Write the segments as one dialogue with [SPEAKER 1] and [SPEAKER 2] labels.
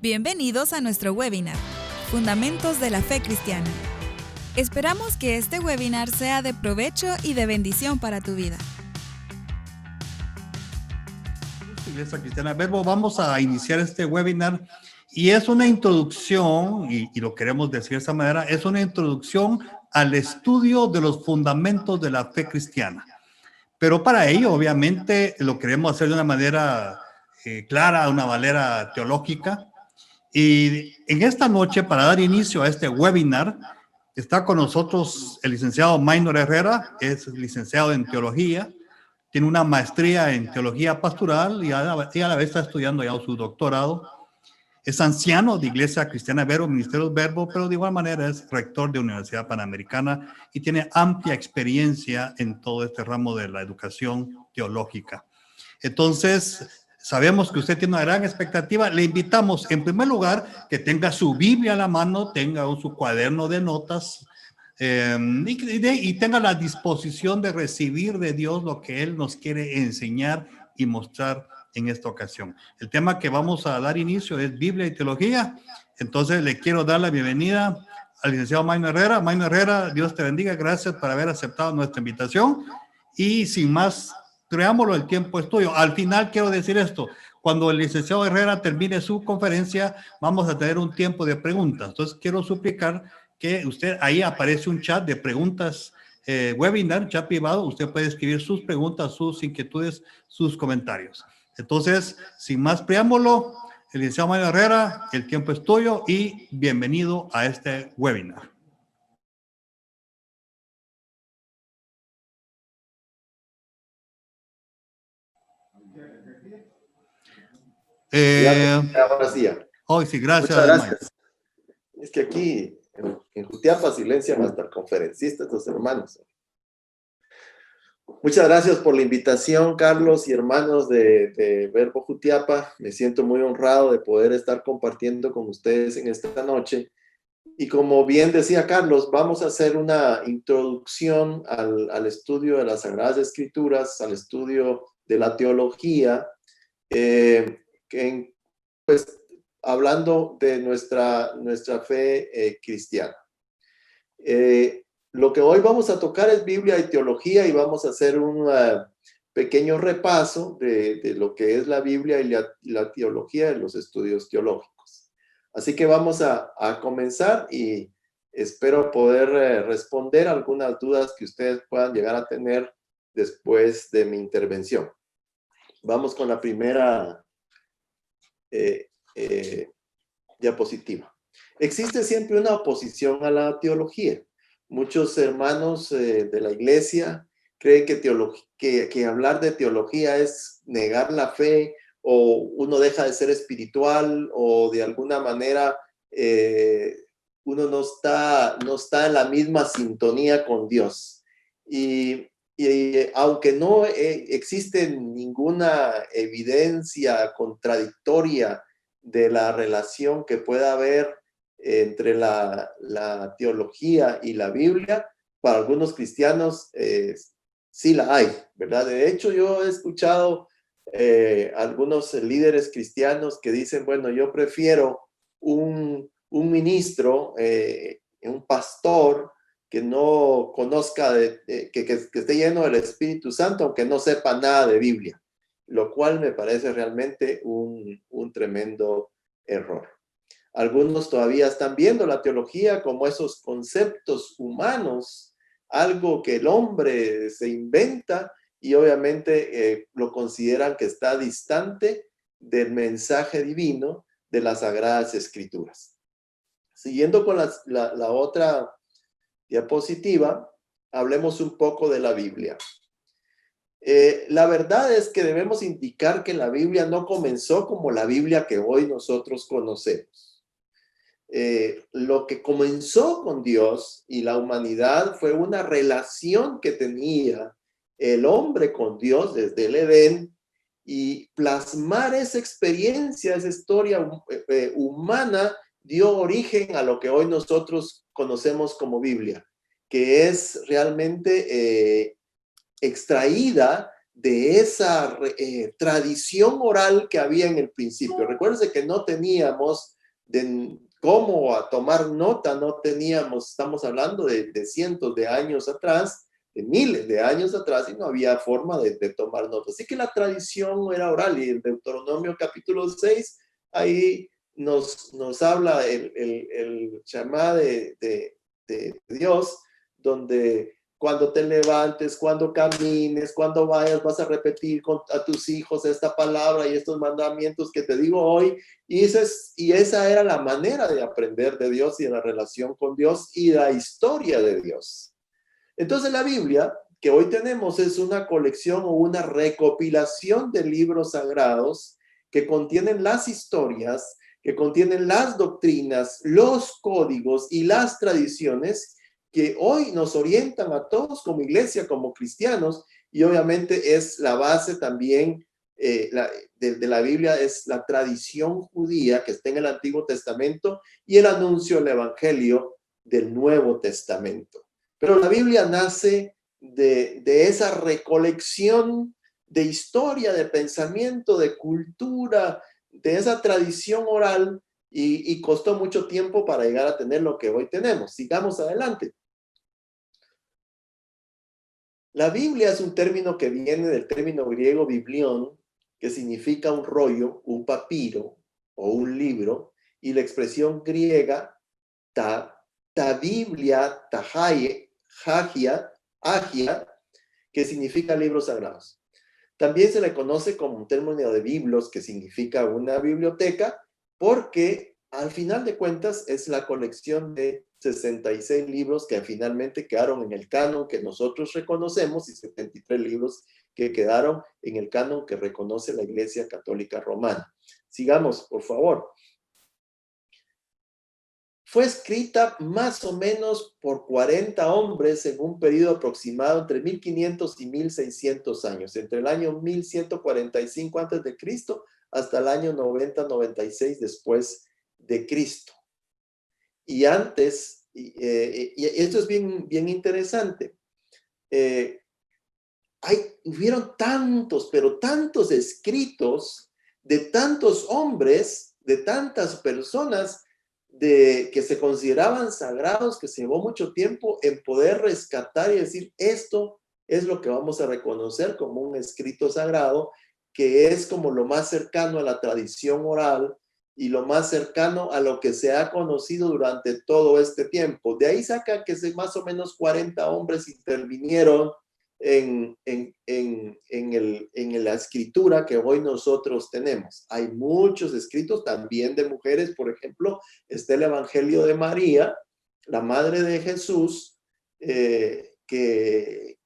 [SPEAKER 1] Bienvenidos a nuestro webinar, Fundamentos de la Fe Cristiana. Esperamos que este webinar sea de provecho y de bendición para tu vida.
[SPEAKER 2] Iglesia Cristiana Verbo, vamos a iniciar este webinar y es una introducción, y lo queremos decir de esa manera, es una introducción al estudio de los fundamentos de la fe cristiana. Pero para ello, obviamente, lo queremos hacer de una manera clara, de una manera teológica. Y en esta noche, para dar inicio a este webinar, está con nosotros el licenciado Maynor Herrera, es licenciado en teología, tiene una maestría en teología pastoral y a la vez está estudiando ya su doctorado. Es anciano de Iglesia Cristiana Verbo, Ministerios Verbo, pero de igual manera es rector de Universidad Panamericana y tiene amplia experiencia en todo este ramo de la educación teológica. Entonces, sabemos que usted tiene una gran expectativa. Le invitamos, en primer lugar, que tenga su Biblia a la mano, tenga su cuaderno de notas y tenga la disposición de recibir de Dios lo que Él nos quiere enseñar y mostrar en esta ocasión. El tema que vamos a dar inicio es Biblia y teología. Entonces, le quiero dar la bienvenida al licenciado Maynor Herrera. Maynor Herrera, Dios te bendiga. Gracias por haber aceptado nuestra invitación. Y sin más preámbulo, el tiempo es tuyo. Al final quiero decir esto: cuando el licenciado Herrera termine su conferencia, vamos a tener un tiempo de preguntas. Entonces quiero suplicar que usted, ahí aparece un chat de preguntas, webinar, chat privado. Usted puede escribir sus preguntas, sus inquietudes, sus comentarios. Entonces, sin más preámbulo, el licenciado Maynor Herrera, el tiempo es tuyo y bienvenido a este webinar.
[SPEAKER 3] Ahora sí ya.
[SPEAKER 2] Hoy sí, gracias.
[SPEAKER 3] Muchas gracias. Es que aquí en Jutiapa silencian hasta el conferencista, estos hermanos. Muchas gracias por la invitación, Carlos y hermanos de Verbo Jutiapa. Me siento muy honrado de poder estar compartiendo con ustedes en esta noche. Y como bien decía Carlos, vamos a hacer una introducción al estudio de las Sagradas Escrituras, al estudio de la teología, pues hablando de nuestra fe cristiana. Lo que hoy vamos a tocar es Biblia y teología y vamos a hacer un pequeño repaso de lo que es la Biblia y la teología de los estudios teológicos. Así que vamos a comenzar y espero poder responder algunas dudas que ustedes puedan llegar a tener después de mi intervención. Vamos con la primera diapositiva. Existe siempre una oposición a la teología. Muchos hermanos de la iglesia creen que hablar de teología es negar la fe, o uno deja de ser espiritual, o de alguna manera uno no está en la misma sintonía con Dios. Y aunque no existe ninguna evidencia contradictoria de la relación que pueda haber entre la teología y la Biblia, para algunos cristianos sí la hay, ¿verdad? De hecho, yo he escuchado algunos líderes cristianos que dicen, bueno, yo prefiero un ministro, un pastor que no conozca, que esté lleno del Espíritu Santo, aunque no sepa nada de Biblia, lo cual me parece realmente un tremendo error. Algunos todavía están viendo la teología como esos conceptos humanos, algo que el hombre se inventa, y obviamente lo consideran que está distante del mensaje divino de las Sagradas Escrituras. Siguiendo con la otra diapositiva, hablemos un poco de la Biblia. La verdad es que debemos indicar que la Biblia no comenzó como la Biblia que hoy nosotros conocemos. Lo que comenzó con Dios y la humanidad fue una relación que tenía el hombre con Dios desde el Edén, y plasmar esa experiencia, esa historia humana, dio origen a lo que hoy nosotros conocemos como Biblia, que es realmente extraída esa tradición oral que había en el principio. Recuérdense que no teníamos cómo tomar nota, no teníamos, estamos hablando de cientos de años atrás, de miles de años atrás, y no había forma de tomar nota. Así que la tradición era oral, y en Deuteronomio capítulo 6, ahí nos habla el Shema de Dios, donde cuando te levantes, cuando camines, cuando vayas, vas a repetir a tus hijos esta palabra y estos mandamientos que te digo hoy. Y esa era la manera de aprender de Dios y de la relación con Dios y la historia de Dios. Entonces la Biblia que hoy tenemos es una colección o una recopilación de libros sagrados que contienen las historias, que contienen las doctrinas, los códigos y las tradiciones que hoy nos orientan a todos como iglesia, como cristianos, y obviamente es la base también de la Biblia, es la tradición judía que está en el Antiguo Testamento y el anuncio del Evangelio del Nuevo Testamento. Pero la Biblia nace de esa recolección de historia, de pensamiento, de cultura, de esa tradición oral, y costó mucho tiempo para llegar a tener lo que hoy tenemos. Sigamos adelante. La Biblia es un término que viene del término griego biblión, que significa un rollo, un papiro o un libro, y la expresión griega ta Biblia, agia, que significa libros sagrados. También se le conoce como un término de biblos, que significa una biblioteca, porque al final de cuentas es la colección de 66 libros que finalmente quedaron en el canon que nosotros reconocemos y 73 libros que quedaron en el canon que reconoce la Iglesia Católica Romana. Sigamos, por favor. Fue escrita más o menos por 40 hombres en un periodo aproximado entre 1500 y 1600 años, entre el año 1145 a.C. hasta el año 90-96 después de Cristo. Y antes, y esto es bien interesante, hubieron tantos, pero tantos escritos de tantos hombres, de tantas personas, que se consideraban sagrados, que se llevó mucho tiempo en poder rescatar y decir, esto es lo que vamos a reconocer como un escrito sagrado, que es como lo más cercano a la tradición oral y lo más cercano a lo que se ha conocido durante todo este tiempo. De ahí saca que más o menos 40 hombres intervinieron en la escritura que hoy nosotros tenemos. Hay muchos escritos también de mujeres. Por ejemplo, está el Evangelio de María, la madre de Jesús, que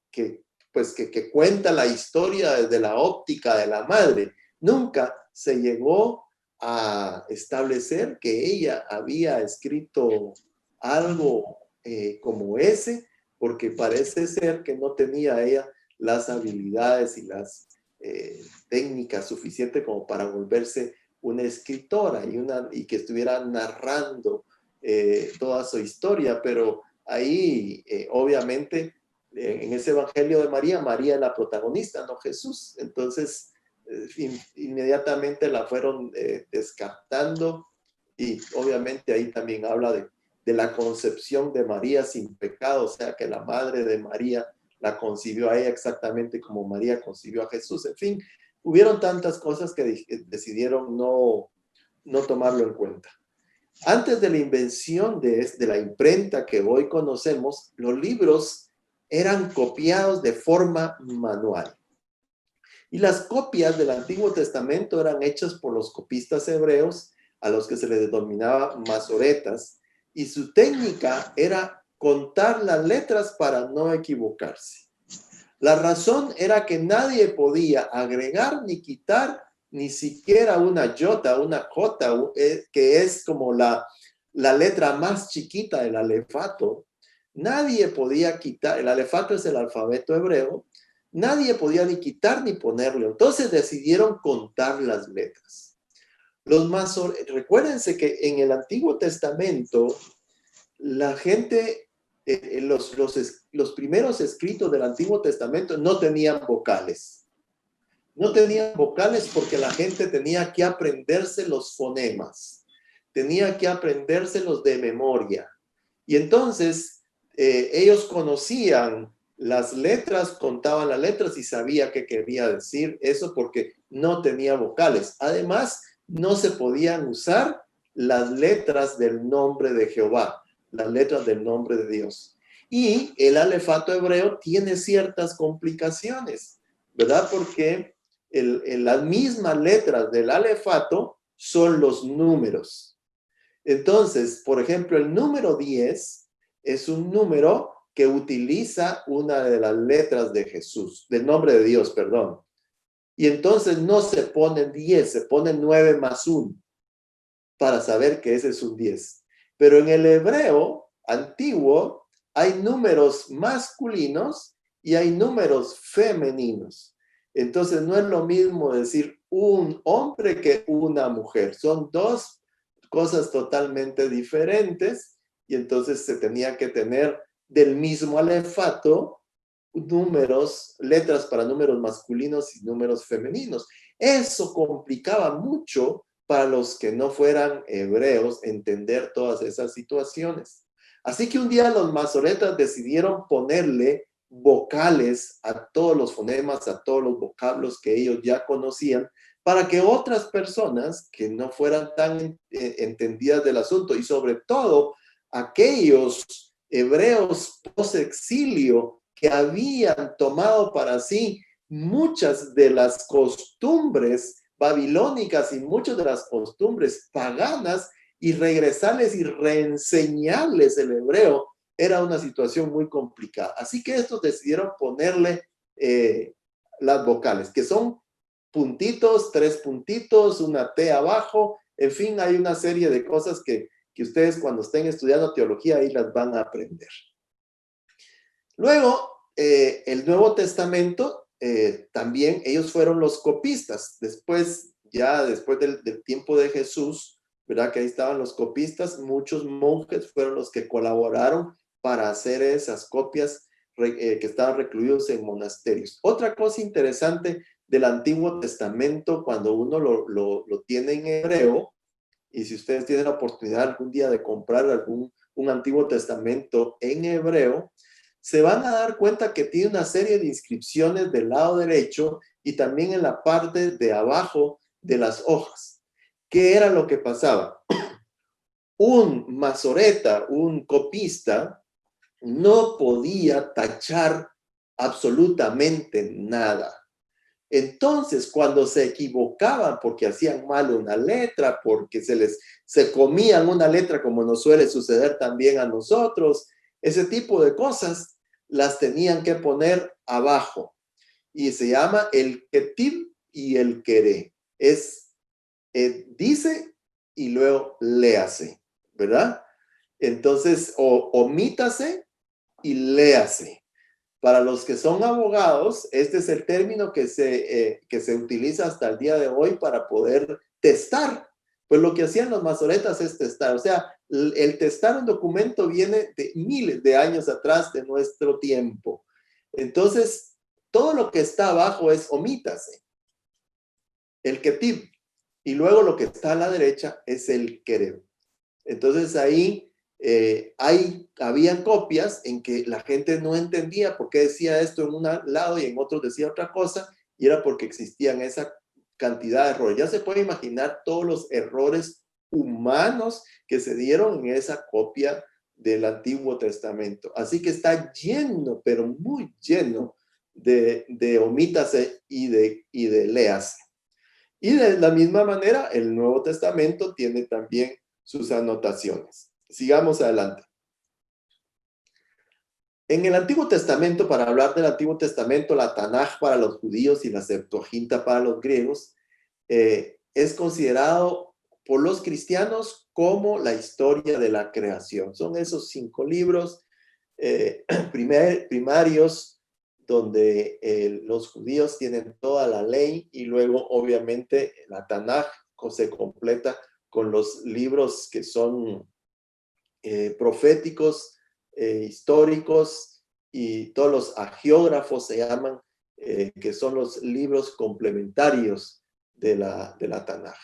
[SPEAKER 3] cuenta la historia desde la óptica de la madre. Nunca se llegó a establecer que ella había escrito algo como ese, porque parece ser que no tenía ella las habilidades y las técnicas suficientes como para volverse una escritora y que estuviera narrando toda su historia. Pero ahí, obviamente, en ese Evangelio de María, María es la protagonista, no Jesús. Entonces, inmediatamente la fueron descartando, y obviamente ahí también habla de la concepción de María sin pecado, o sea que la madre de María la concibió a ella exactamente como María concibió a Jesús. En fin, hubieron tantas cosas que decidieron no tomarlo en cuenta. Antes de la invención de la imprenta que hoy conocemos, los libros eran copiados de forma manual. Y las copias del Antiguo Testamento eran hechas por los copistas hebreos, a los que se les denominaba masoretas, y su técnica era contar las letras para no equivocarse. La razón era que nadie podía agregar ni quitar ni siquiera una jota, que es como la letra más chiquita del alefato. Nadie podía quitar, el alefato es el alfabeto hebreo, nadie podía ni quitar ni ponerlo. Entonces decidieron contar las letras. Recuérdense que en el Antiguo Testamento, la gente, los primeros escritos del Antiguo Testamento no tenían vocales. No tenían vocales porque la gente tenía que aprenderse los fonemas, tenía que aprendérselos de memoria. Y entonces ellos conocían las letras, contaban las letras y sabía qué quería decir eso porque no tenía vocales. Además, no se podían usar las letras del nombre de Jehová, las letras del nombre de Dios. Y el alefato hebreo tiene ciertas complicaciones, ¿verdad? Porque las mismas letras del alefato son los números. Entonces, por ejemplo, el número 10 es un número que utiliza una de las letras de Jesús, del nombre de Dios, perdón. Y entonces no se pone 10, se pone 9 más 1 para saber que ese es un 10. Pero en el hebreo antiguo hay números masculinos y hay números femeninos. Entonces no es lo mismo decir un hombre que una mujer. Son dos cosas totalmente diferentes y entonces se tenía que tener del mismo alefato números, letras para números masculinos y números femeninos. Eso complicaba mucho para los que no fueran hebreos entender todas esas situaciones. Así que un día los masoretas decidieron ponerle vocales a todos los fonemas, a todos los vocablos que ellos ya conocían, para que otras personas que no fueran tan entendidas del asunto y sobre todo aquellos hebreos post-exilio que habían tomado para sí muchas de las costumbres babilónicas y muchas de las costumbres paganas y regresarles y reenseñarles el hebreo era una situación muy complicada. Así que estos decidieron ponerle las vocales, que son puntitos, 3 puntitos, una T abajo, en fin, hay una serie de cosas que ustedes cuando estén estudiando teología ahí las van a aprender. Luego, el Nuevo Testamento, también ellos fueron los copistas. Después del tiempo de Jesús, ¿verdad? Que ahí estaban los copistas, muchos monjes fueron los que colaboraron para hacer esas copias que estaban recluidos en monasterios. Otra cosa interesante del Antiguo Testamento, cuando uno lo tiene en hebreo, y si ustedes tienen la oportunidad algún día de comprar un Antiguo Testamento en hebreo, se van a dar cuenta que tiene una serie de inscripciones del lado derecho y también en la parte de abajo de las hojas. ¿Qué era lo que pasaba? Un masoreta, un copista, no podía tachar absolutamente nada. Entonces, cuando se equivocaban porque hacían mal una letra, porque se comían una letra como nos suele suceder también a nosotros, ese tipo de cosas las tenían que poner abajo. Y se llama el ketib y el queré. Dice y luego léase, ¿verdad? Entonces, omítase y léase. Para los que son abogados, este es el término que se utiliza hasta el día de hoy para poder testar. Pues lo que hacían los masoretas es testar. O sea, el testar un documento viene de miles de años atrás de nuestro tiempo. Entonces, todo lo que está abajo es omítase. El ketib. Y luego lo que está a la derecha es el querem. Entonces ahí habían copias en que la gente no entendía por qué decía esto en un lado y en otro decía otra cosa, y era porque existían esa cantidad de errores. Ya se puede imaginar todos los errores humanos que se dieron en esa copia del Antiguo Testamento. Así que está lleno, pero muy lleno de omítase y de léase. Y de la misma manera, el Nuevo Testamento tiene también sus anotaciones. Sigamos adelante. En el Antiguo Testamento, para hablar del Antiguo Testamento, la Tanaj para los judíos y la Septuaginta para los griegos, es considerado por los cristianos como la historia de la creación. Son esos 5 libros primarios donde los judíos tienen toda la ley y luego obviamente la Tanaj se completa con los libros que son proféticos, históricos, y todos los agiógrafos se llaman, que son los libros complementarios de la Tanaj.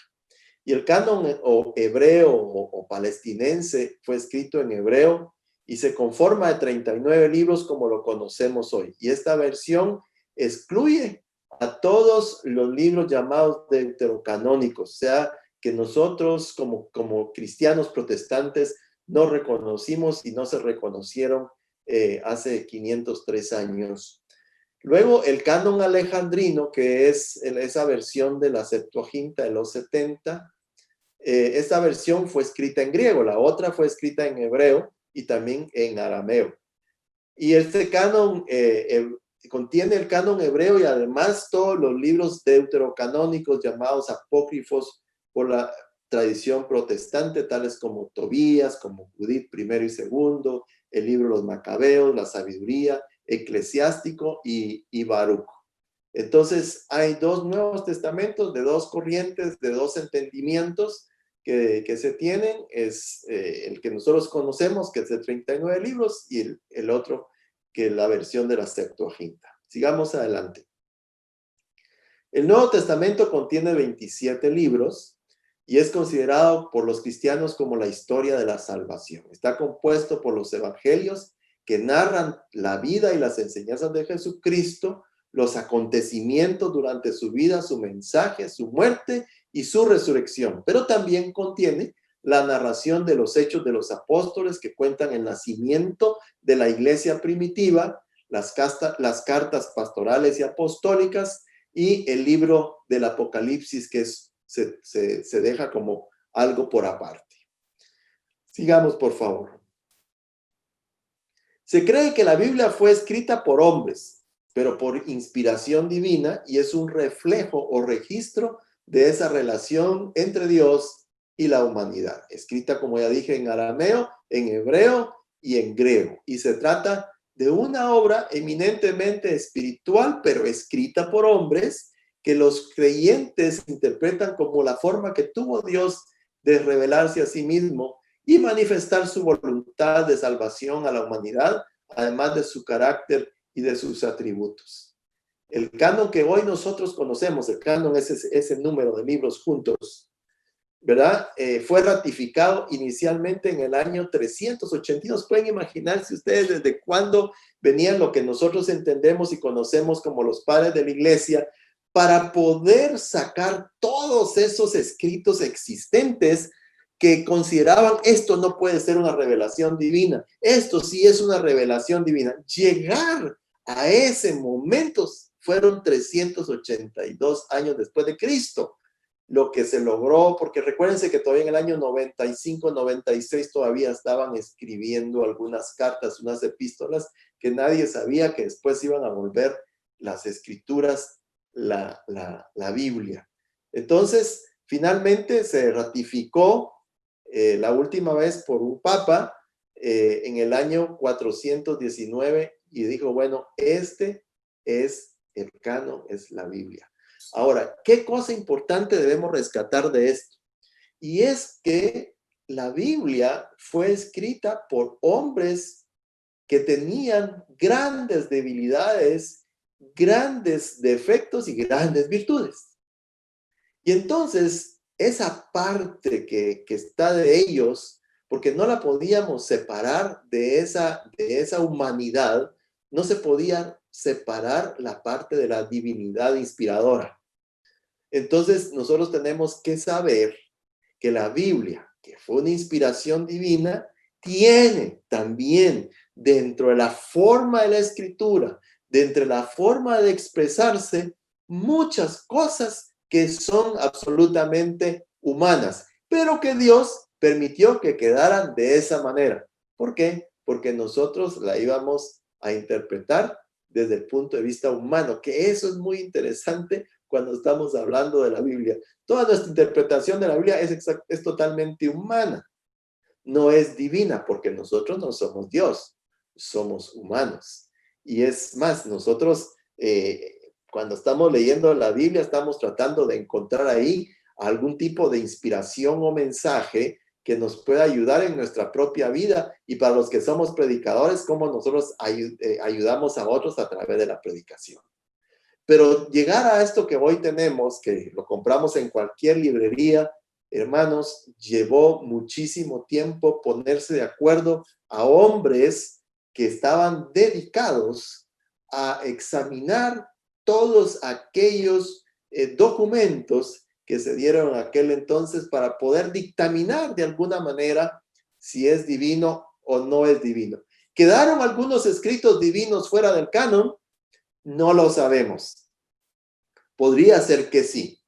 [SPEAKER 3] Y el canon hebreo o palestinense fue escrito en hebreo y se conforma de 39 libros como lo conocemos hoy. Y esta versión excluye a todos los libros llamados deuterocanónicos, o sea, que nosotros como cristianos protestantes no reconocimos y no se reconocieron hace 503 años. Luego el canon alejandrino, que es esa versión de la Septuaginta de los 70, esta versión fue escrita en griego, la otra fue escrita en hebreo y también en arameo. Y este canon contiene el canon hebreo y además todos los libros deuterocanónicos llamados apócrifos por la tradición protestante, tales como Tobías, como Judith I y II, el libro de los Macabeos, la Sabiduría, Eclesiástico y Baruch. Entonces hay dos Nuevos Testamentos de dos corrientes, de dos entendimientos que se tienen. Es el que nosotros conocemos, que es de 39 libros, y el otro, que es la versión de la Septuaginta. Sigamos adelante. El Nuevo Testamento contiene 27 libros y es considerado por los cristianos como la historia de la salvación. Está compuesto por los evangelios que narran la vida y las enseñanzas de Jesucristo, los acontecimientos durante su vida, su mensaje, su muerte y su resurrección. Pero también contiene la narración de los hechos de los apóstoles que cuentan el nacimiento de la iglesia primitiva, las cartas pastorales y apostólicas y el libro del Apocalipsis, que se deja como algo por aparte. Sigamos, por favor. Se cree que la Biblia fue escrita por hombres, pero por inspiración divina, y es un reflejo o registro de esa relación entre Dios y la humanidad. Escrita, como ya dije, en arameo, en hebreo y en griego. Y se trata de una obra eminentemente espiritual, pero escrita por hombres, que los creyentes interpretan como la forma que tuvo Dios de revelarse a sí mismo y manifestar su voluntad de salvación a la humanidad, además de su carácter y de sus atributos. El canon que hoy nosotros conocemos, el canon es ese número de libros juntos, ¿verdad? Fue ratificado inicialmente en el año 382. Pueden imaginarse ustedes desde cuándo venían lo que nosotros entendemos y conocemos como los padres de la iglesia, para poder sacar todos esos escritos existentes que consideraban esto no puede ser una revelación divina, esto sí es una revelación divina. Llegar a ese momento fueron 382 años después de Cristo, lo que se logró, porque recuérdense que todavía en el año 95, 96 todavía estaban escribiendo algunas cartas, unas epístolas que nadie sabía que después iban a volver las escrituras la Biblia. Entonces, finalmente se ratificó la última vez por un papa en el año 419 y dijo, bueno, este es el canon, es la Biblia. Ahora, ¿qué cosa importante debemos rescatar de esto? Y es que la Biblia fue escrita por hombres que tenían grandes debilidades, grandes defectos y grandes virtudes. Y entonces, esa parte que está de ellos, porque no la podíamos separar de esa humanidad, no se podía separar la parte de la divinidad inspiradora. Entonces, nosotros tenemos que saber que la Biblia, que fue una inspiración divina, tiene también dentro de la forma de la escritura, dentro de la forma de expresarse, muchas cosas que son absolutamente humanas, pero que Dios permitió que quedaran de esa manera. ¿Por qué? Porque nosotros la íbamos a interpretar desde el punto de vista humano, que eso es muy interesante cuando estamos hablando de la Biblia. Toda nuestra interpretación de la Biblia es totalmente humana, no es divina, porque nosotros no somos Dios, somos humanos. Y es más, nosotros cuando estamos leyendo la Biblia estamos tratando de encontrar ahí algún tipo de inspiración o mensaje que nos pueda ayudar en nuestra propia vida, y para los que somos predicadores, cómo nosotros ayudamos a otros a través de la predicación. Pero llegar a esto que hoy tenemos, que lo compramos en cualquier librería, hermanos, llevó muchísimo tiempo ponerse de acuerdo a hombres que estaban dedicados a examinar todos aquellos documentos que se dieron en aquel entonces para poder dictaminar de alguna manera si es divino o no es divino. ¿Quedaron algunos escritos divinos fuera del canon? No lo sabemos. Podría ser que sí,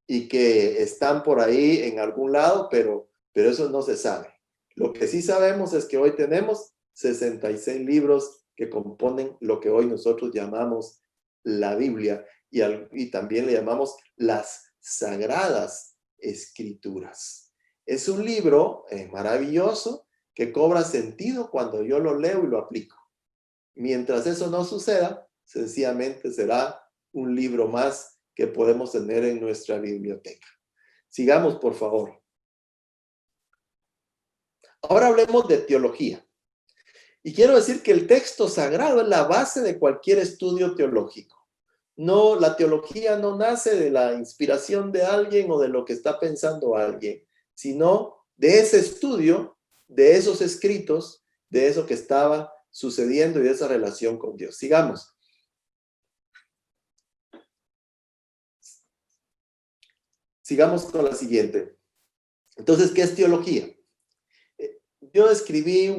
[SPEAKER 3] y que están por ahí en algún lado, pero eso no se sabe. Lo que sí sabemos es que hoy tenemos 66 libros que componen lo que hoy nosotros llamamos la Biblia, y también le llamamos las Sagradas Escrituras. Es un libro maravilloso que cobra sentido cuando yo lo leo y lo aplico. Mientras eso no suceda, sencillamente será un libro más que podemos tener en nuestra biblioteca. Sigamos, por favor. Ahora hablemos de teología. Y quiero decir que el texto sagrado es la base de cualquier estudio teológico. No, la teología no nace de la inspiración de alguien o de lo que está pensando alguien, sino de ese estudio, de esos escritos, de eso que estaba sucediendo y de esa relación con Dios. Sigamos. Sigamos con la siguiente. Entonces, ¿qué es teología? Yo escribí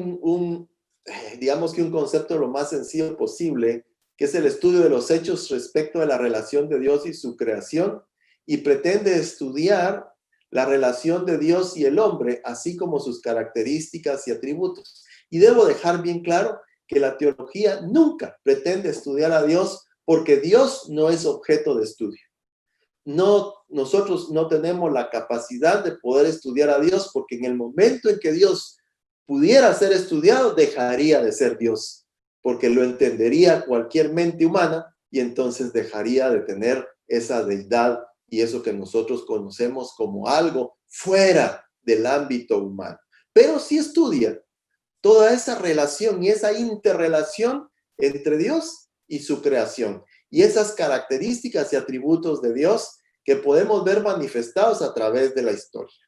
[SPEAKER 3] digamos que un concepto lo más sencillo posible, que es el estudio de los hechos respecto de la relación de Dios y su creación, y pretende estudiar la relación de Dios y el hombre, así como sus características y atributos. Y debo dejar bien claro que la teología nunca pretende estudiar a Dios, porque Dios no es objeto de estudio. Nosotros no tenemos la capacidad de poder estudiar a Dios, porque en el momento en que Dios pudiera ser estudiado, dejaría de ser Dios, porque lo entendería cualquier mente humana y entonces dejaría de tener esa deidad y eso que nosotros conocemos como algo fuera del ámbito humano. Pero sí estudia toda esa relación y esa interrelación entre Dios y su creación, y esas características y atributos de Dios que podemos ver manifestados a través de la historia.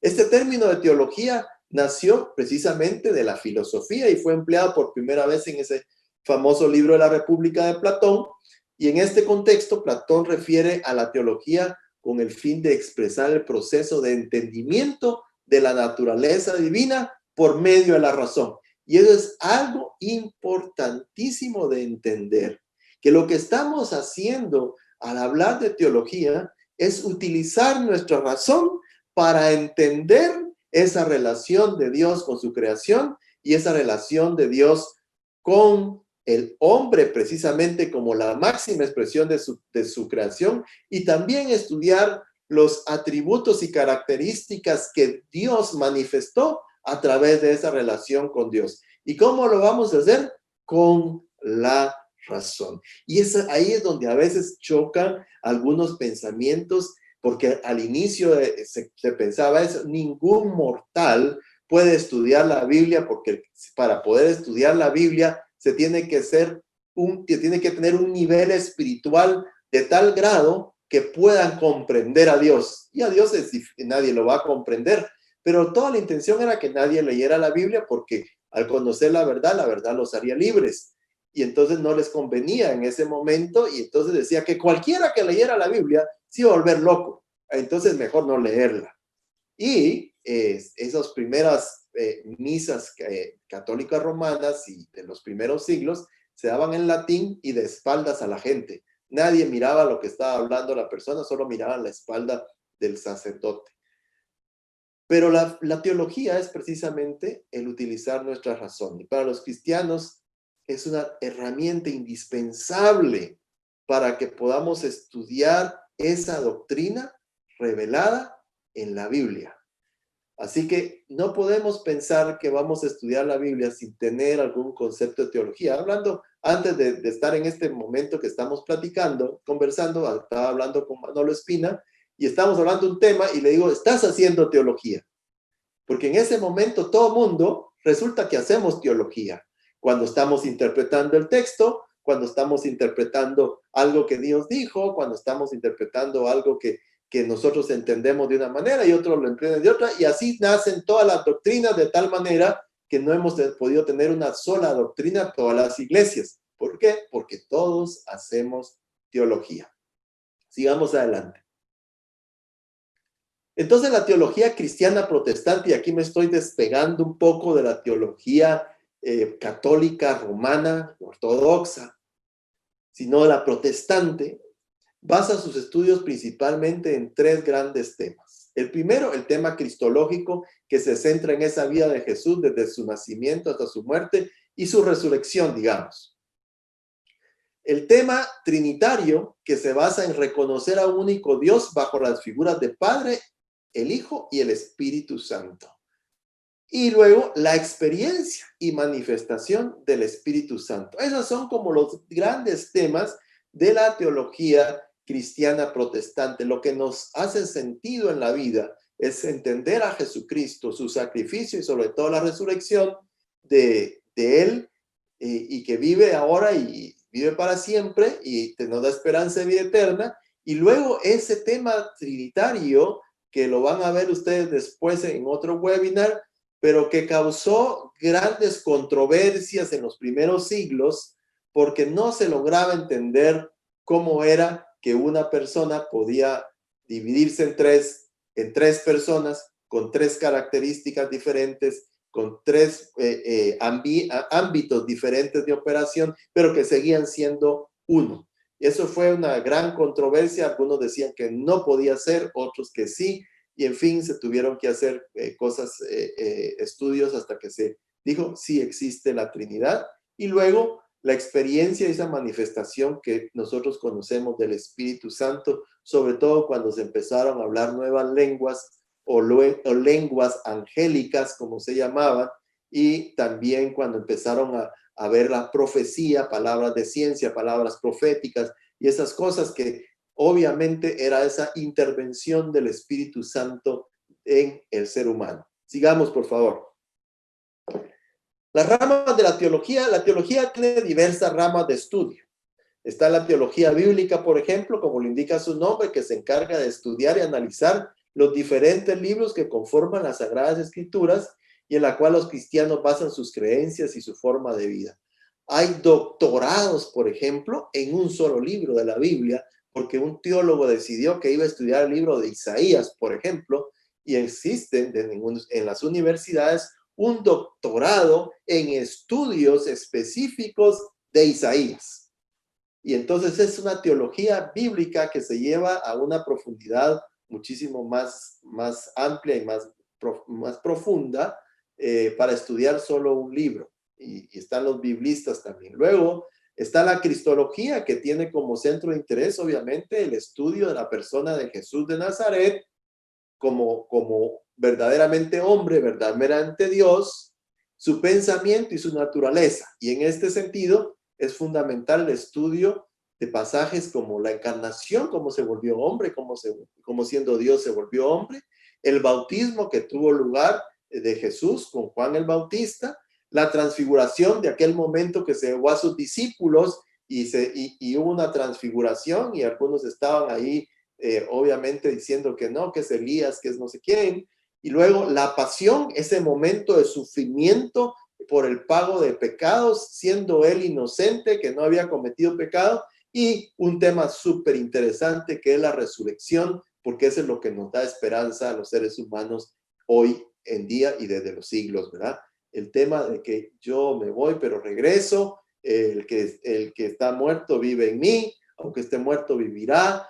[SPEAKER 3] Este término de teología nació precisamente de la filosofía y fue empleado por primera vez en ese famoso libro de la República de Platón, y en este contexto Platón refiere a la teología con el fin de expresar el proceso de entendimiento de la naturaleza divina por medio de la razón. Y eso es algo importantísimo de entender, que lo que estamos haciendo al hablar de teología es utilizar nuestra razón para entender esa relación de Dios con su creación y esa relación de Dios con el hombre, precisamente como la máxima expresión de su creación, y también estudiar los atributos y características que Dios manifestó a través de esa relación con Dios. ¿Y cómo lo vamos a hacer? Con la razón. Y ahí es donde a veces chocan algunos pensamientos, porque al inicio se pensaba eso: ningún mortal puede estudiar la Biblia, porque para poder estudiar la Biblia se tiene que tener un nivel espiritual de tal grado que puedan comprender a Dios. Y a Dios nadie lo va a comprender, pero toda la intención era que nadie leyera la Biblia, porque al conocer la verdad los haría libres. Y entonces no les convenía en ese momento, y entonces decía que cualquiera que leyera la Biblia se iba a volver loco, entonces mejor no leerla. Y esas primeras misas católicas romanas y de los primeros siglos se daban en latín y de espaldas a la gente. Nadie miraba lo que estaba hablando la persona, solo miraban la espalda del sacerdote. Pero la teología es precisamente el utilizar nuestra razón. Y para los cristianos es una herramienta indispensable para que podamos estudiar esa doctrina revelada en la Biblia. Así que no podemos pensar que vamos a estudiar la Biblia sin tener algún concepto de teología. Hablando, antes de estar en este momento que estamos conversando, estaba hablando con Manolo Espina, y estamos hablando de un tema, y le digo: estás haciendo teología. Porque en ese momento todo mundo resulta que hacemos teología. Cuando estamos interpretando el texto, cuando estamos interpretando algo que Dios dijo, cuando estamos interpretando algo que nosotros entendemos de una manera y otros lo entienden de otra, y así nacen todas las doctrinas de tal manera que no hemos podido tener una sola doctrina todas las iglesias. ¿Por qué? Porque todos hacemos teología. Sigamos adelante. Entonces la teología cristiana protestante, y aquí me estoy despegando un poco de la teología católica, romana, ortodoxa, sino de la protestante, basa sus estudios principalmente en tres grandes temas. El primero, el tema cristológico, que se centra en esa vida de Jesús desde su nacimiento hasta su muerte y su resurrección, digamos. El tema trinitario, que se basa en reconocer a un único Dios bajo las figuras de Padre, el Hijo y el Espíritu Santo. Y luego la experiencia y manifestación del Espíritu Santo. Esos son como los grandes temas de la teología cristiana protestante. Lo que nos hace sentido en la vida es entender a Jesucristo, su sacrificio y sobre todo la resurrección de Él, y que vive ahora y vive para siempre y nos da esperanza de vida eterna. Y luego ese tema trinitario, que lo van a ver ustedes después en otro webinar, pero que causó grandes controversias en los primeros siglos porque no se lograba entender cómo era que una persona podía dividirse en tres personas con tres características diferentes, con tres ámbitos diferentes de operación, pero que seguían siendo uno. Y eso fue una gran controversia. Algunos decían que no podía ser, otros que sí. Y en fin, se tuvieron que hacer estudios hasta que se dijo, sí existe la Trinidad. Y luego la experiencia y esa manifestación que nosotros conocemos del Espíritu Santo, sobre todo cuando se empezaron a hablar nuevas lenguas o lenguas angélicas, como se llamaban, y también cuando empezaron a ver la profecía, palabras de ciencia, palabras proféticas y esas cosas que obviamente era esa intervención del Espíritu Santo en el ser humano. Sigamos, por favor. Las ramas de la teología tiene diversas ramas de estudio. Está la teología bíblica, por ejemplo, como lo indica su nombre, que se encarga de estudiar y analizar los diferentes libros que conforman las Sagradas Escrituras y en la cual los cristianos basan sus creencias y su forma de vida. Hay doctorados, por ejemplo, en un solo libro de la Biblia, porque un teólogo decidió que iba a estudiar el libro de Isaías, por ejemplo, y existen en las universidades un doctorado en estudios específicos de Isaías. Y entonces es una teología bíblica que se lleva a una profundidad muchísimo más amplia y más profunda para estudiar solo un libro. Y están los biblistas también. Luego está la cristología, que tiene como centro de interés, obviamente, el estudio de la persona de Jesús de Nazaret como verdaderamente hombre, verdaderamente Dios, su pensamiento y su naturaleza. Y en este sentido es fundamental el estudio de pasajes como la encarnación, cómo se volvió hombre, cómo siendo Dios se volvió hombre, el bautismo que tuvo lugar de Jesús con Juan el Bautista, la transfiguración de aquel momento que se llevó a sus discípulos y hubo una transfiguración y algunos estaban ahí obviamente diciendo que no, que es Elías, que es no sé quién. Y luego la pasión, ese momento de sufrimiento por el pago de pecados, siendo él inocente, que no había cometido pecado. Y un tema súper interesante que es la resurrección, porque eso es lo que nos da esperanza a los seres humanos hoy en día y desde los siglos, ¿verdad? El tema de que yo me voy, pero regreso, el que está muerto vive en mí, aunque esté muerto vivirá,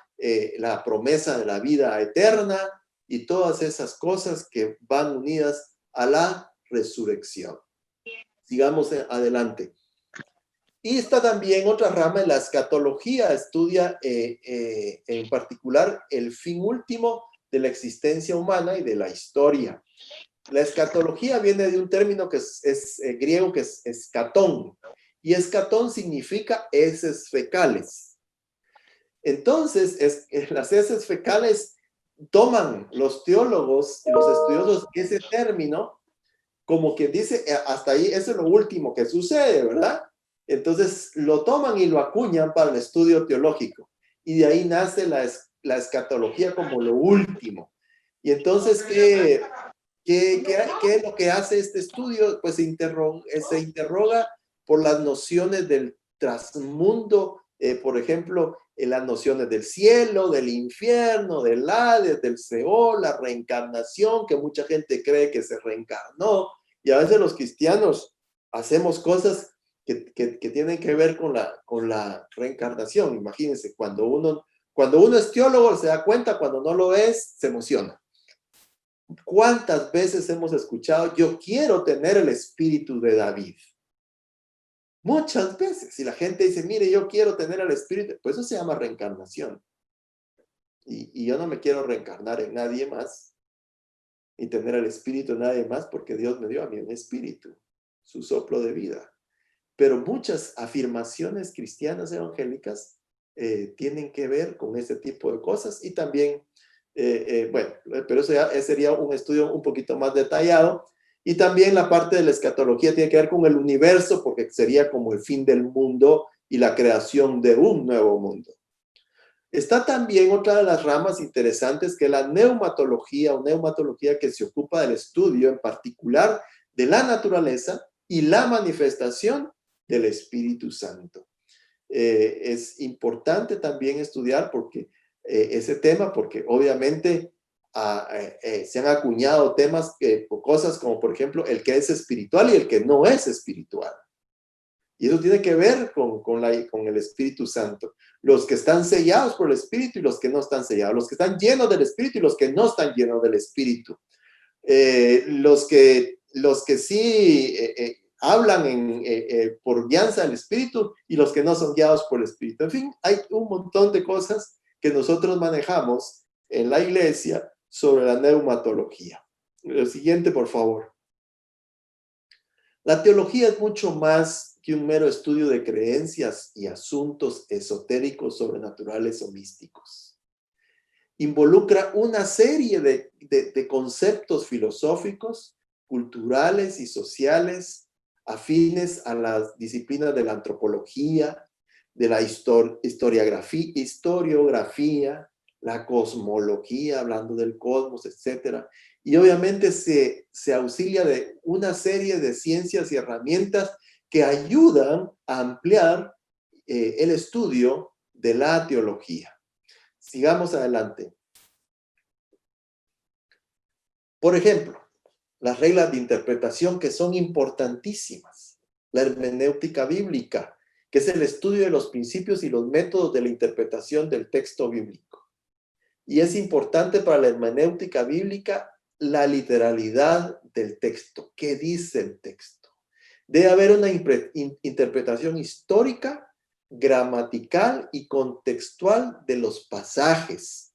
[SPEAKER 3] la promesa de la vida eterna y todas esas cosas que van unidas a la resurrección. Sigamos adelante. Y está también otra rama de la escatología, estudia en particular el fin último de la existencia humana y de la historia. La escatología viene de un término que es griego, que es escatón, y escatón significa heces fecales. Entonces, las heces fecales toman los teólogos y los estudiosos ese término como quien dice, hasta ahí, eso es lo último que sucede, ¿verdad? Entonces lo toman y lo acuñan para el estudio teológico. Y de ahí nace la escatología como lo último. Y entonces, ¿qué es lo que hace este estudio? Pues se interroga por las nociones del trasmundo, por ejemplo, en las nociones del cielo, del infierno, del Hades, del Seol, la reencarnación, que mucha gente cree que se reencarnó, y a veces los cristianos hacemos cosas que tienen que ver con la reencarnación. Imagínense, cuando uno es teólogo se da cuenta, cuando no lo es, se emociona. ¿Cuántas veces hemos escuchado, yo quiero tener el espíritu de David? Muchas veces. Y la gente dice, mire, yo quiero tener el espíritu, pues eso se llama reencarnación. Y yo no me quiero reencarnar en nadie más y tener el espíritu de nadie más, porque Dios me dio a mí un espíritu, su soplo de vida. Pero muchas afirmaciones cristianas evangélicas tienen que ver con este tipo de cosas y también, bueno, pero eso ya sería un estudio un poquito más detallado. Y también la parte de la escatología tiene que ver con el universo, porque sería como el fin del mundo y la creación de un nuevo mundo. Está también otra de las ramas interesantes, que es la neumatología, o neumatología que se ocupa del estudio en particular de la naturaleza y la manifestación del Espíritu Santo. Es importante también estudiar ese tema, porque obviamente se han acuñado temas, cosas como por ejemplo el que es espiritual y el que no es espiritual. Y eso tiene que ver con el Espíritu Santo. Los que están sellados por el Espíritu y los que no están sellados. Los que están llenos del Espíritu y los que no están llenos del Espíritu. Los que sí hablan por guianza del Espíritu y los que no son guiados por el Espíritu. En fin, hay un montón de cosas que nosotros manejamos en la iglesia sobre la neumatología. Lo siguiente, por favor. La teología es mucho más que un mero estudio de creencias y asuntos esotéricos, sobrenaturales o místicos. Involucra una serie de conceptos filosóficos, culturales y sociales afines a las disciplinas de la antropología, de la historiografía, la cosmología, hablando del cosmos, etc. Y obviamente se auxilia de una serie de ciencias y herramientas que ayudan a ampliar el estudio de la teología. Sigamos adelante. Por ejemplo, las reglas de interpretación, que son importantísimas. La hermenéutica bíblica, que es el estudio de los principios y los métodos de la interpretación del texto bíblico. Y es importante para la hermenéutica bíblica la literalidad del texto. ¿Qué dice el texto? Debe haber una interpretación histórica, gramatical y contextual de los pasajes.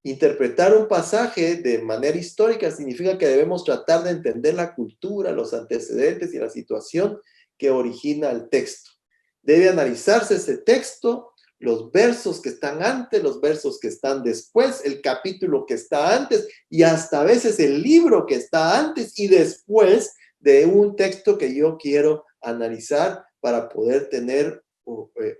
[SPEAKER 3] Interpretar un pasaje de manera histórica significa que debemos tratar de entender la cultura, los antecedentes y la situación que origina el texto. Debe analizarse ese texto, los versos que están antes, los versos que están después, el capítulo que está antes y hasta a veces el libro que está antes y después de un texto que yo quiero analizar para poder tener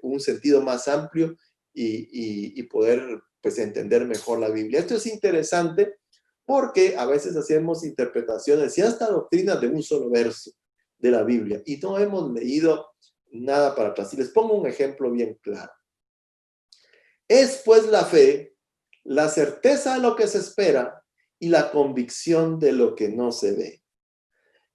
[SPEAKER 3] un sentido más amplio y poder pues entender mejor la Biblia. Esto es interesante porque a veces hacemos interpretaciones y hasta doctrinas de un solo verso de la Biblia y no hemos leído nada para atrás. Y les pongo un ejemplo bien claro. Es pues la fe, la certeza de lo que se espera y la convicción de lo que no se ve.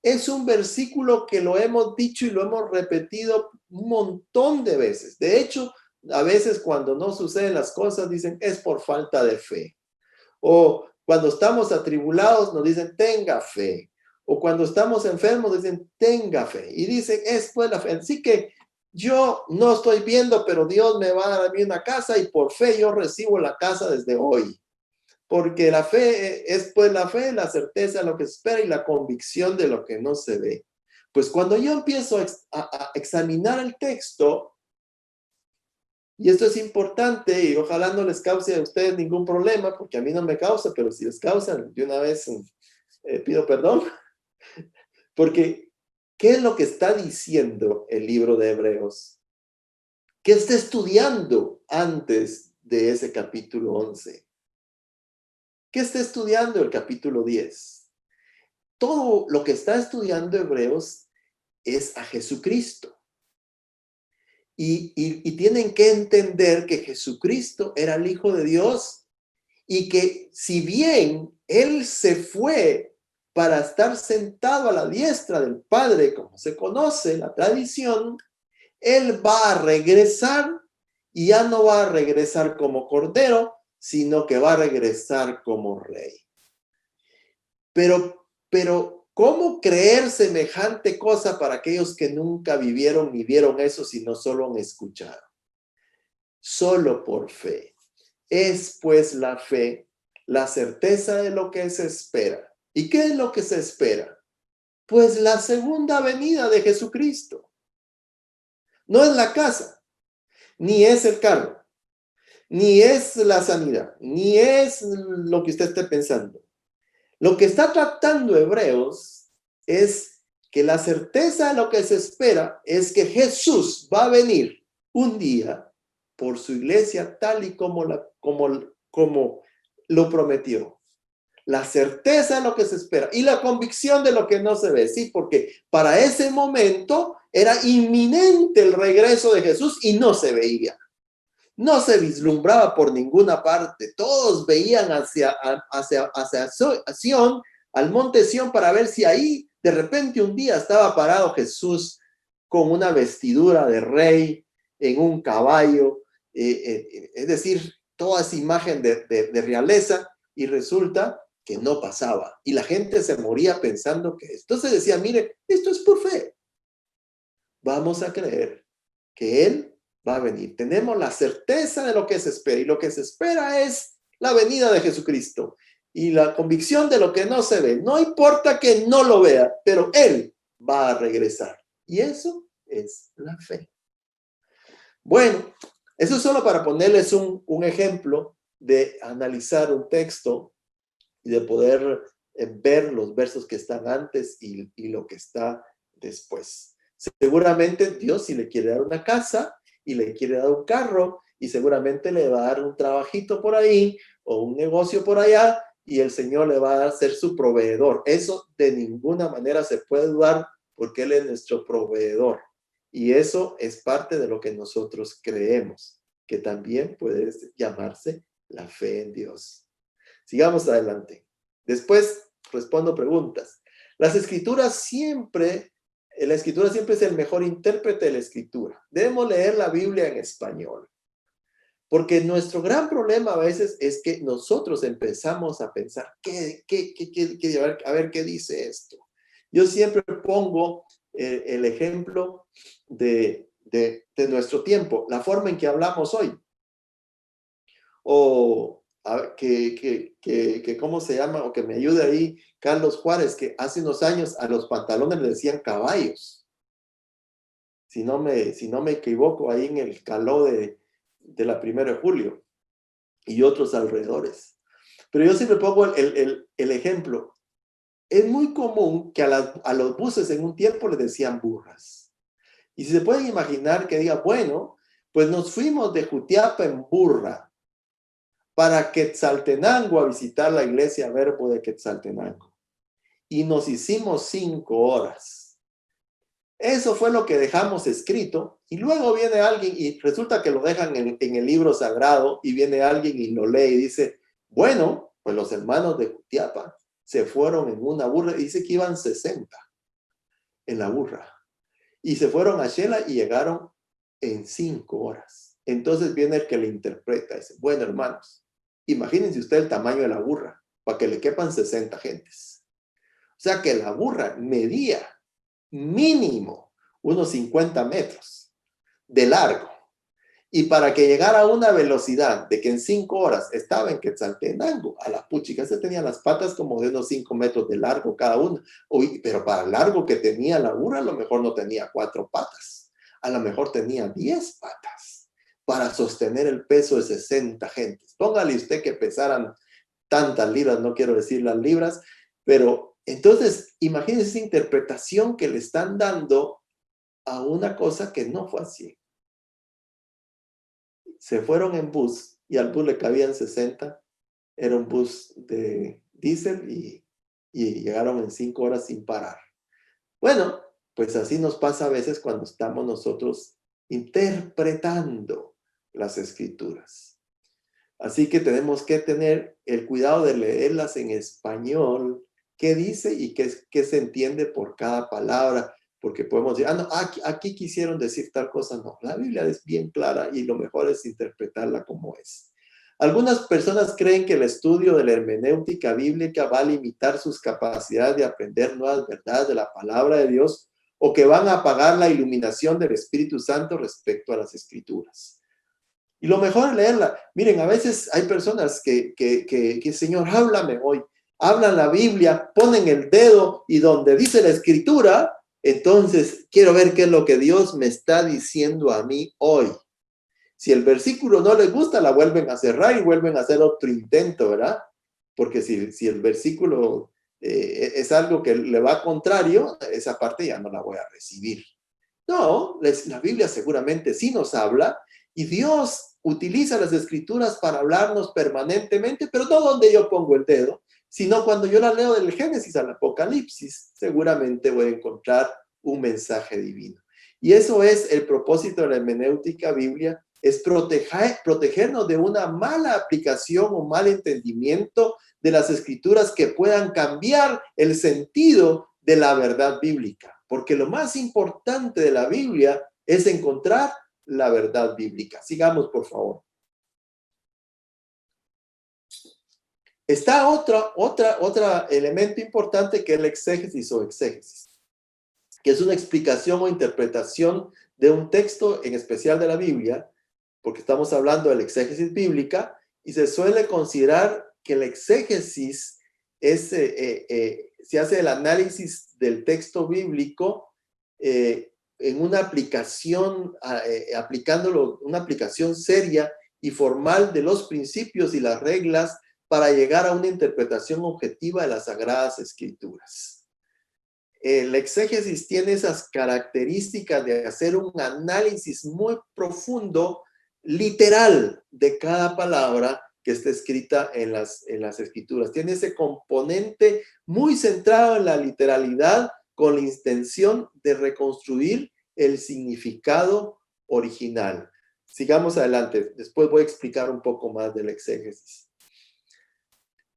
[SPEAKER 3] Es un versículo que lo hemos dicho y lo hemos repetido un montón de veces. De hecho, a veces cuando no suceden las cosas dicen es por falta de fe. O cuando estamos atribulados nos dicen tenga fe. O cuando estamos enfermos dicen tenga fe. Y dicen es pues la fe. Así que yo no estoy viendo, pero Dios me va a dar a mí una casa y por fe yo recibo la casa desde hoy. Porque la fe es pues la fe, la certeza de lo que se espera y la convicción de lo que no se ve. Pues cuando yo empiezo a examinar el texto, y esto es importante y ojalá no les cause a ustedes ningún problema, porque a mí no me causa, pero si les causan, de una vez pido perdón, porque ¿Qué es lo que está diciendo el libro de Hebreos? ¿Qué está estudiando antes de ese capítulo 11? ¿Qué está estudiando el capítulo 10? Todo lo que está estudiando Hebreos es a Jesucristo. Y tienen que entender que Jesucristo era el Hijo de Dios y que si bien Él se fue para estar sentado a la diestra del Padre, como se conoce la tradición, Él va a regresar y ya no va a regresar como Cordero, sino que va a regresar como Rey. Pero, ¿cómo creer semejante cosa para aquellos que nunca vivieron ni vieron eso, sino solo han escuchado? Solo por fe. Es pues la fe, la certeza de lo que se espera. ¿Y qué es lo que se espera? Pues la segunda venida de Jesucristo. No es la casa, ni es el carro, ni es la sanidad, ni es lo que usted esté pensando. Lo que está tratando Hebreos es que la certeza de lo que se espera es que Jesús va a venir un día por su iglesia tal y como lo prometió. La certeza de lo que se espera y la convicción de lo que no se ve, sí, porque para ese momento era inminente el regreso de Jesús y no se veía. No se vislumbraba por ninguna parte. Todos veían hacia Sión, al monte Sión, para ver si ahí de repente un día estaba parado Jesús con una vestidura de rey, en un caballo, es decir, toda esa imagen de realeza, y resulta que no pasaba. Y la gente se moría pensando que esto. Entonces decía, mire, esto es por fe. Vamos a creer que Él va a venir. Tenemos la certeza de lo que se espera, y lo que se espera es la venida de Jesucristo y la convicción de lo que no se ve. No importa que no lo vea, pero Él va a regresar. Y eso es la fe. Bueno, eso es solo para ponerles un ejemplo de analizar un texto y de poder ver los versos que están antes y lo que está después. Seguramente Dios, si le quiere dar una casa y le quiere dar un carro, y seguramente le va a dar un trabajito por ahí o un negocio por allá, y el Señor le va a ser su proveedor. Eso de ninguna manera se puede dudar, porque Él es nuestro proveedor. Y eso es parte de lo que nosotros creemos, que también puede llamarse la fe en Dios. Sigamos adelante. Después respondo preguntas. La escritura siempre es el mejor intérprete de la escritura. Debemos leer la Biblia en español. Porque nuestro gran problema a veces es que nosotros empezamos a pensar, a ver qué dice esto. Yo siempre pongo el ejemplo de nuestro tiempo, la forma en que hablamos hoy. O ¿cómo se llama? O que me ayude ahí Carlos Juárez, que hace unos años a los pantalones le decían caballos. Si no me equivoco, ahí en el caló de la 1 de julio y otros alrededores. Pero yo siempre pongo el ejemplo. Es muy común que a los buses en un tiempo les decían burras. Y si se pueden imaginar que diga, bueno, pues nos fuimos de Jutiapa en burra para Quetzaltenango a visitar la iglesia Verbo de Quetzaltenango. Y nos hicimos 5 horas. Eso fue lo que dejamos escrito, y luego viene alguien y resulta que lo dejan en el libro sagrado, y viene alguien y lo lee y dice, bueno, pues los hermanos de Jutiapa se fueron en una burra, y dice que iban 60 en la burra, y se fueron a Shela y llegaron en 5 horas. Entonces viene el que le interpreta, dice, bueno, hermanos, imagínense usted el tamaño de la burra, para que le quepan 60 gentes. O sea que la burra medía mínimo unos 50 metros de largo. Y para que llegara a una velocidad de que en 5 horas estaba en Quetzaltenango, a la puchica, se tenía las patas como de unos 5 metros de largo cada una. Pero para el largo que tenía la burra, a lo mejor no tenía 4 patas. A lo mejor tenía 10 patas para sostener el peso de 60 gentes. Póngale usted que pesaran tantas libras, no quiero decir las libras, pero Entonces, imagínense esa interpretación que le están dando a una cosa que no fue así. Se fueron en bus y al bus le cabían 60. Era un bus de diésel y llegaron en 5 horas sin parar. Bueno, pues así nos pasa a veces cuando estamos nosotros interpretando las escrituras. Así que tenemos que tener el cuidado de leerlas en español, qué dice y qué se entiende por cada palabra, porque podemos decir, no, aquí quisieron decir tal cosa. No, la Biblia es bien clara y lo mejor es interpretarla como es. Algunas personas creen que el estudio de la hermenéutica bíblica va a limitar sus capacidades de aprender nuevas verdades de la palabra de Dios o que van a apagar la iluminación del Espíritu Santo respecto a las Escrituras. Y lo mejor es leerla. Miren, a veces hay personas que Señor, háblame hoy. Hablan la Biblia, ponen el dedo y donde dice la Escritura, entonces quiero ver qué es lo que Dios me está diciendo a mí hoy. Si el versículo no les gusta, la vuelven a cerrar y vuelven a hacer otro intento, ¿verdad? Porque si el versículo es algo que le va contrario, esa parte ya no la voy a recibir. No, la Biblia seguramente sí nos habla y Dios utiliza las escrituras para hablarnos permanentemente, pero no donde yo pongo el dedo, sino cuando yo la leo del Génesis al Apocalipsis, seguramente voy a encontrar un mensaje divino. Y eso es el propósito de la hermenéutica biblia, es protegernos de una mala aplicación o mal entendimiento de las escrituras que puedan cambiar el sentido de la verdad bíblica. Porque lo más importante de la Biblia es encontrar la verdad bíblica. Sigamos, por favor. Está otro elemento importante que es el exégesis o exégesis, que es una explicación o interpretación de un texto en especial de la Biblia, porque estamos hablando de la exégesis bíblica, y se suele considerar que el exégesis es, se hace el análisis del texto bíblico en una aplicación, aplicándolo, una aplicación seria y formal de los principios y las reglas para llegar a una interpretación objetiva de las Sagradas Escrituras. El exégesis tiene esas características de hacer un análisis muy profundo, literal, de cada palabra que está escrita en las Escrituras. Tiene ese componente muy centrado en la literalidad con la intención de reconstruir el significado original. Sigamos adelante. Después voy a explicar un poco más del exégesis.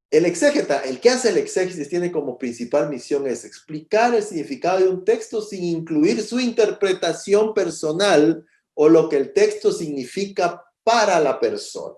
[SPEAKER 3] El exégeta, el que hace el exégesis, tiene como principal misión es explicar el significado de un texto sin incluir su interpretación personal o lo que el texto significa para la persona.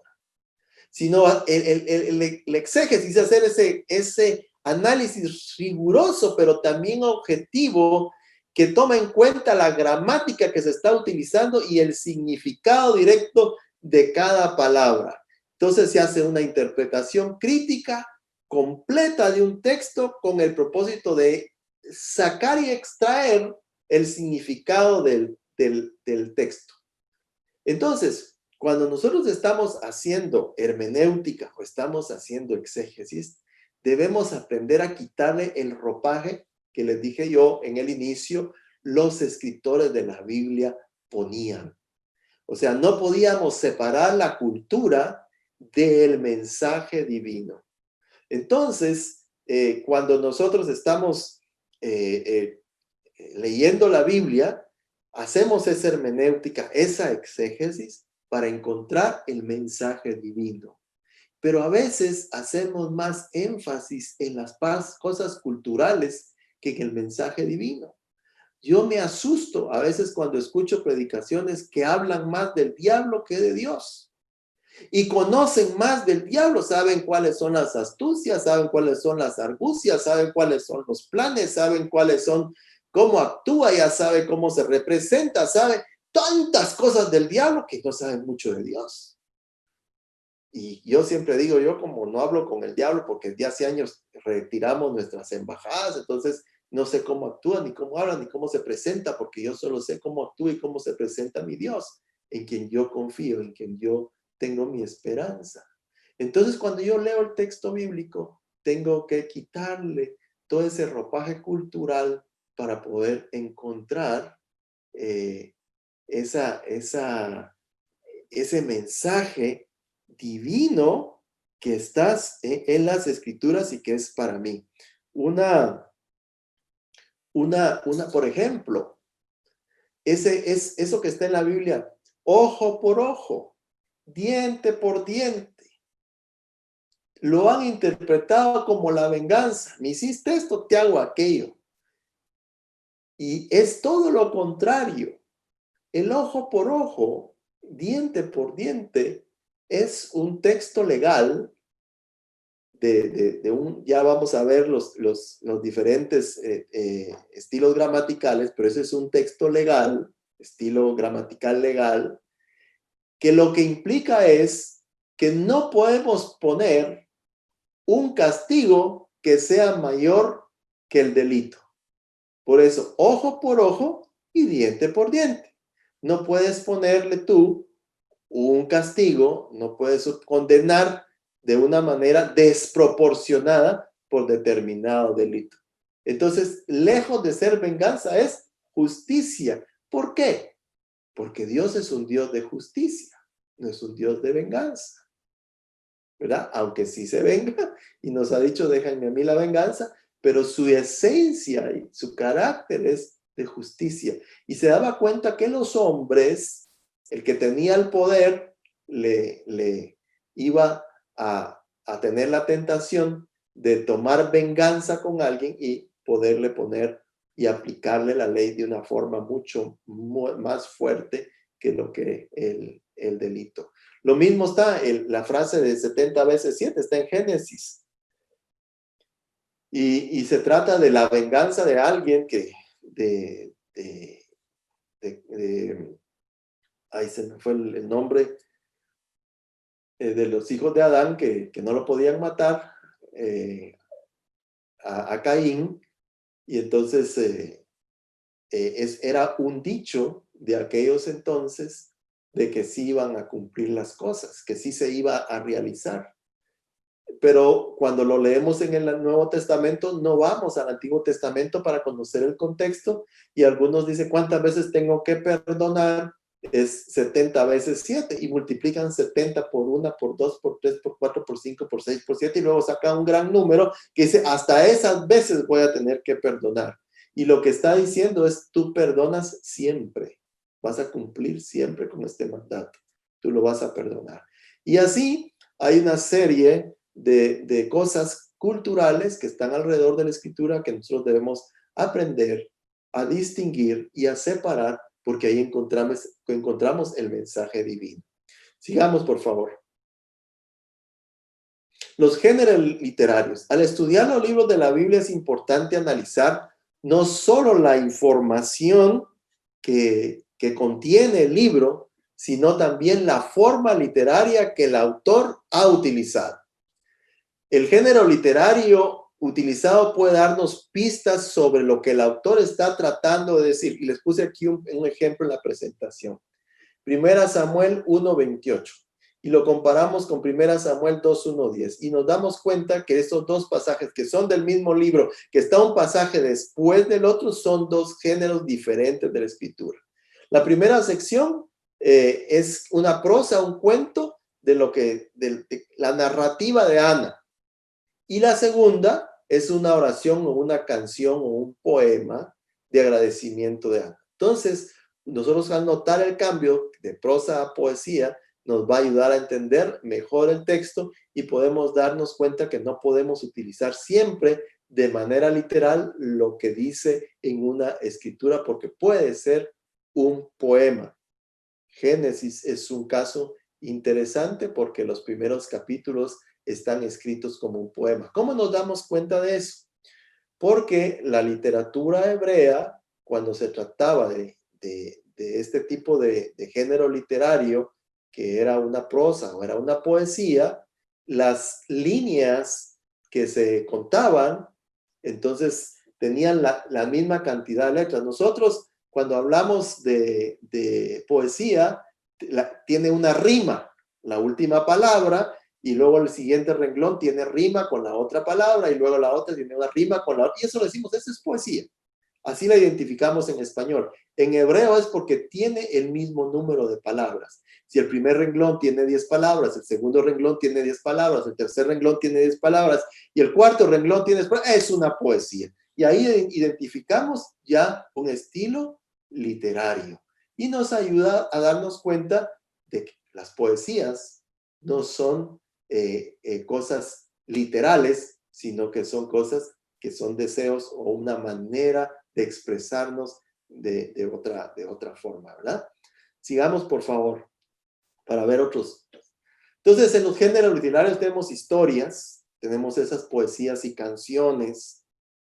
[SPEAKER 3] Sino el exégesis es hacer ese análisis riguroso, pero también objetivo, que toma en cuenta la gramática que se está utilizando y el significado directo de cada palabra. Entonces se hace una interpretación crítica completa de un texto con el propósito de sacar y extraer el significado del texto. Entonces, cuando nosotros estamos haciendo hermenéutica o estamos haciendo exégesis, debemos aprender a quitarle el ropaje que les dije yo en el inicio, los escritores de la Biblia ponían. O sea, no podíamos separar la cultura del mensaje divino. Entonces, cuando nosotros estamos leyendo la Biblia, hacemos esa hermenéutica, esa exégesis para encontrar el mensaje divino. Pero a veces hacemos más énfasis en las cosas culturales que en el mensaje divino. Yo me asusto a veces cuando escucho predicaciones que hablan más del diablo que de Dios. Y conocen más del diablo, saben cuáles son las astucias, saben cuáles son las argucias, saben cuáles son los planes, saben cuáles son, cómo actúa, ya sabe cómo se representa, sabe tantas cosas del diablo que no saben mucho de Dios. Y yo siempre digo, yo como no hablo con el diablo porque ya hace años retiramos nuestras embajadas, entonces no sé cómo actúa, ni cómo habla, ni cómo se presenta, porque yo solo sé cómo actúa y cómo se presenta mi Dios, en quien yo confío, en quien yo tengo mi esperanza. Entonces, cuando yo leo el texto bíblico, tengo que quitarle todo ese ropaje cultural para poder encontrar ese mensaje divino que estás en las Escrituras y que es para mí. Por ejemplo, eso que está en la Biblia, ojo por ojo, diente por diente. Lo han interpretado como la venganza. Me hiciste esto, te hago aquello. Y es todo lo contrario. El ojo por ojo, diente por diente, es un texto legal ya vamos a ver los diferentes estilos gramaticales, pero ese es un texto legal, estilo gramatical legal, que lo que implica es que no podemos poner un castigo que sea mayor que el delito. Por eso, ojo por ojo y diente por diente. No puedes ponerle tú un castigo, no puedes condenar de una manera desproporcionada por determinado delito. Entonces, lejos de ser venganza, es justicia. ¿Por qué? Porque Dios es un Dios de justicia, no es un Dios de venganza, ¿verdad? Aunque sí se venga y nos ha dicho, déjenme a mí la venganza, pero su esencia y su carácter es de justicia. Y se daba cuenta que los hombres, el que tenía el poder, le iba a tener la tentación de tomar venganza con alguien y poderle poner y aplicarle la ley de una forma mucho más fuerte que lo que el delito. Lo mismo está la frase de 70 veces 7, está en Génesis. Y se trata de la venganza de alguien que ahí se me fue el nombre, de los hijos de Adán que no lo podían matar, a Caín, y entonces era un dicho de aquellos entonces de que sí iban a cumplir las cosas, que sí se iba a realizar. Pero cuando lo leemos en el Nuevo Testamento, no vamos al Antiguo Testamento para conocer el contexto, y algunos dicen, ¿cuántas veces tengo que perdonar? Es 70 veces 7, y multiplican 70 por 1, por 2, por 3, por 4, por 5, por 6, por 7, y luego sacan un gran número que dice, hasta esas veces voy a tener que perdonar. Y lo que está diciendo es, tú perdonas siempre, vas a cumplir siempre con este mandato, tú lo vas a perdonar. Y así hay una serie de cosas culturales que están alrededor de la Escritura que nosotros debemos aprender a distinguir y a separar, porque ahí encontramos el mensaje divino. Sigamos, por favor. Los géneros literarios. Al estudiar los libros de la Biblia es importante analizar no solo la información que contiene el libro, sino también la forma literaria que el autor ha utilizado. El género literario utilizado puede darnos pistas sobre lo que el autor está tratando de decir. Y les puse aquí un ejemplo en la presentación. 1 Samuel 1:28. Y lo comparamos con 1 Samuel 2:1-10. Y nos damos cuenta que esos dos pasajes que son del mismo libro, que está un pasaje después del otro, son dos géneros diferentes de la escritura. La primera sección es una prosa, un cuento de la narrativa de Ana. Y la segunda es una oración o una canción o un poema de agradecimiento de Ana. Entonces, nosotros al notar el cambio de prosa a poesía, nos va a ayudar a entender mejor el texto y podemos darnos cuenta que no podemos utilizar siempre de manera literal lo que dice en una escritura, porque puede ser un poema. Génesis es un caso interesante porque los primeros capítulos están escritos como un poema. ¿Cómo nos damos cuenta de eso? Porque la literatura hebrea, cuando se trataba de este tipo de género literario, que era una prosa o era una poesía, las líneas que se contaban, entonces tenían la misma cantidad de letras. Nosotros, cuando hablamos de poesía, tiene una rima, la última palabra, y luego el siguiente renglón tiene rima con la otra palabra, y luego la otra tiene una rima con la otra, y eso lo decimos, eso es poesía. Así la identificamos en español. En hebreo es porque tiene el mismo número de palabras. Si el primer renglón tiene 10 palabras, el segundo renglón tiene 10 palabras, el tercer renglón tiene 10 palabras, y el cuarto renglón tiene 10 palabras, es una poesía. Y ahí identificamos ya un estilo literario. Y nos ayuda a darnos cuenta de que las poesías no son cosas literales, sino que son cosas que son deseos o una manera de expresarnos de otra forma, ¿verdad? Sigamos, por favor, para ver otros. Entonces, en los géneros literarios tenemos historias, tenemos esas poesías y canciones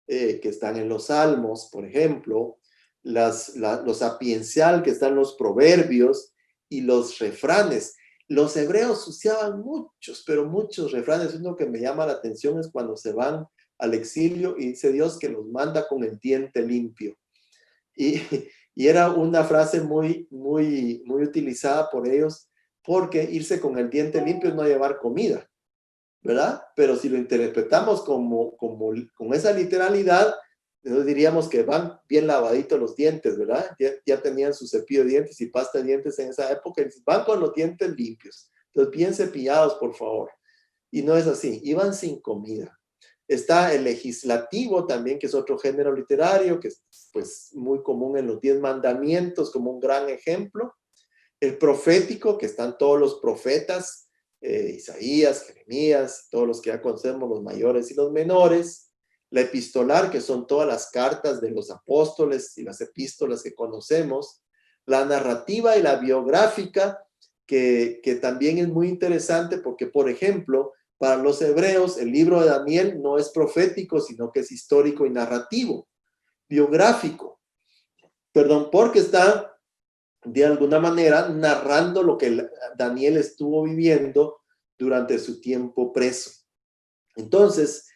[SPEAKER 3] que están en los salmos, por ejemplo, lo sapiencial que están los proverbios y los refranes. Los hebreos usaban muchos, pero muchos refranes. Uno que me llama la atención es cuando se van al exilio y dice Dios que los manda con el diente limpio. Y era una frase muy utilizada por ellos, porque irse con el diente limpio es no llevar comida, ¿verdad? Pero si lo interpretamos con esa literalidad, entonces diríamos que van bien lavaditos los dientes, ¿verdad? Ya tenían su cepillo de dientes y pasta de dientes en esa época, y van con los dientes limpios. Entonces, bien cepillados, por favor. Y no es así, iban sin comida. Está el legislativo también, que es otro género literario, que es pues muy común en los 10 mandamientos como un gran ejemplo. El profético, que están todos los profetas, Isaías, Jeremías, todos los que ya conocemos, los mayores y los menores. La epistolar, que son todas las cartas de los apóstoles y las epístolas que conocemos. La narrativa y la biográfica, que también es muy interesante porque, por ejemplo, para los hebreos, el libro de Daniel no es profético, sino que es histórico y narrativo, biográfico. Perdón, porque está de alguna manera narrando lo que Daniel estuvo viviendo durante su tiempo preso. Entonces,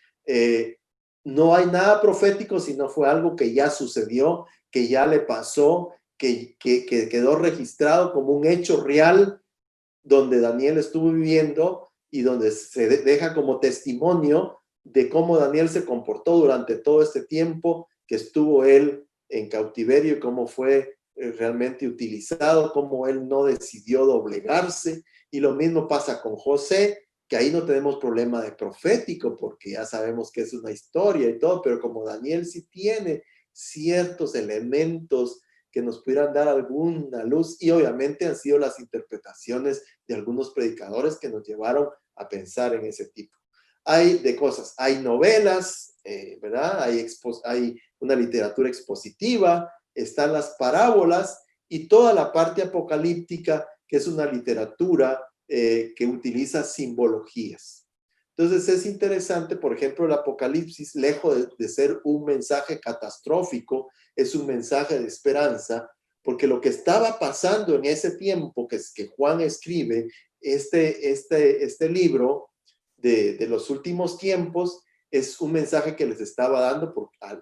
[SPEAKER 3] no hay nada profético, sino fue algo que ya sucedió, que ya le pasó, que quedó registrado como un hecho real donde Daniel estuvo viviendo y donde se deja como testimonio de cómo Daniel se comportó durante todo este tiempo que estuvo él en cautiverio y cómo fue realmente utilizado, cómo él no decidió doblegarse. Y lo mismo pasa con José, que ahí no tenemos problema de profético porque ya sabemos que es una historia y todo, pero como Daniel sí tiene ciertos elementos que nos pudieran dar alguna luz, y obviamente han sido las interpretaciones de algunos predicadores que nos llevaron a pensar en ese tipo. Hay de cosas, hay novelas, ¿verdad? Hay una literatura expositiva, están las parábolas y toda la parte apocalíptica, que es una literatura que utiliza simbologías. Entonces es interesante, por ejemplo, el Apocalipsis, lejos de ser un mensaje catastrófico, es un mensaje de esperanza, porque lo que estaba pasando en ese tiempo que Juan escribe este libro de los últimos tiempos, es un mensaje que les estaba dando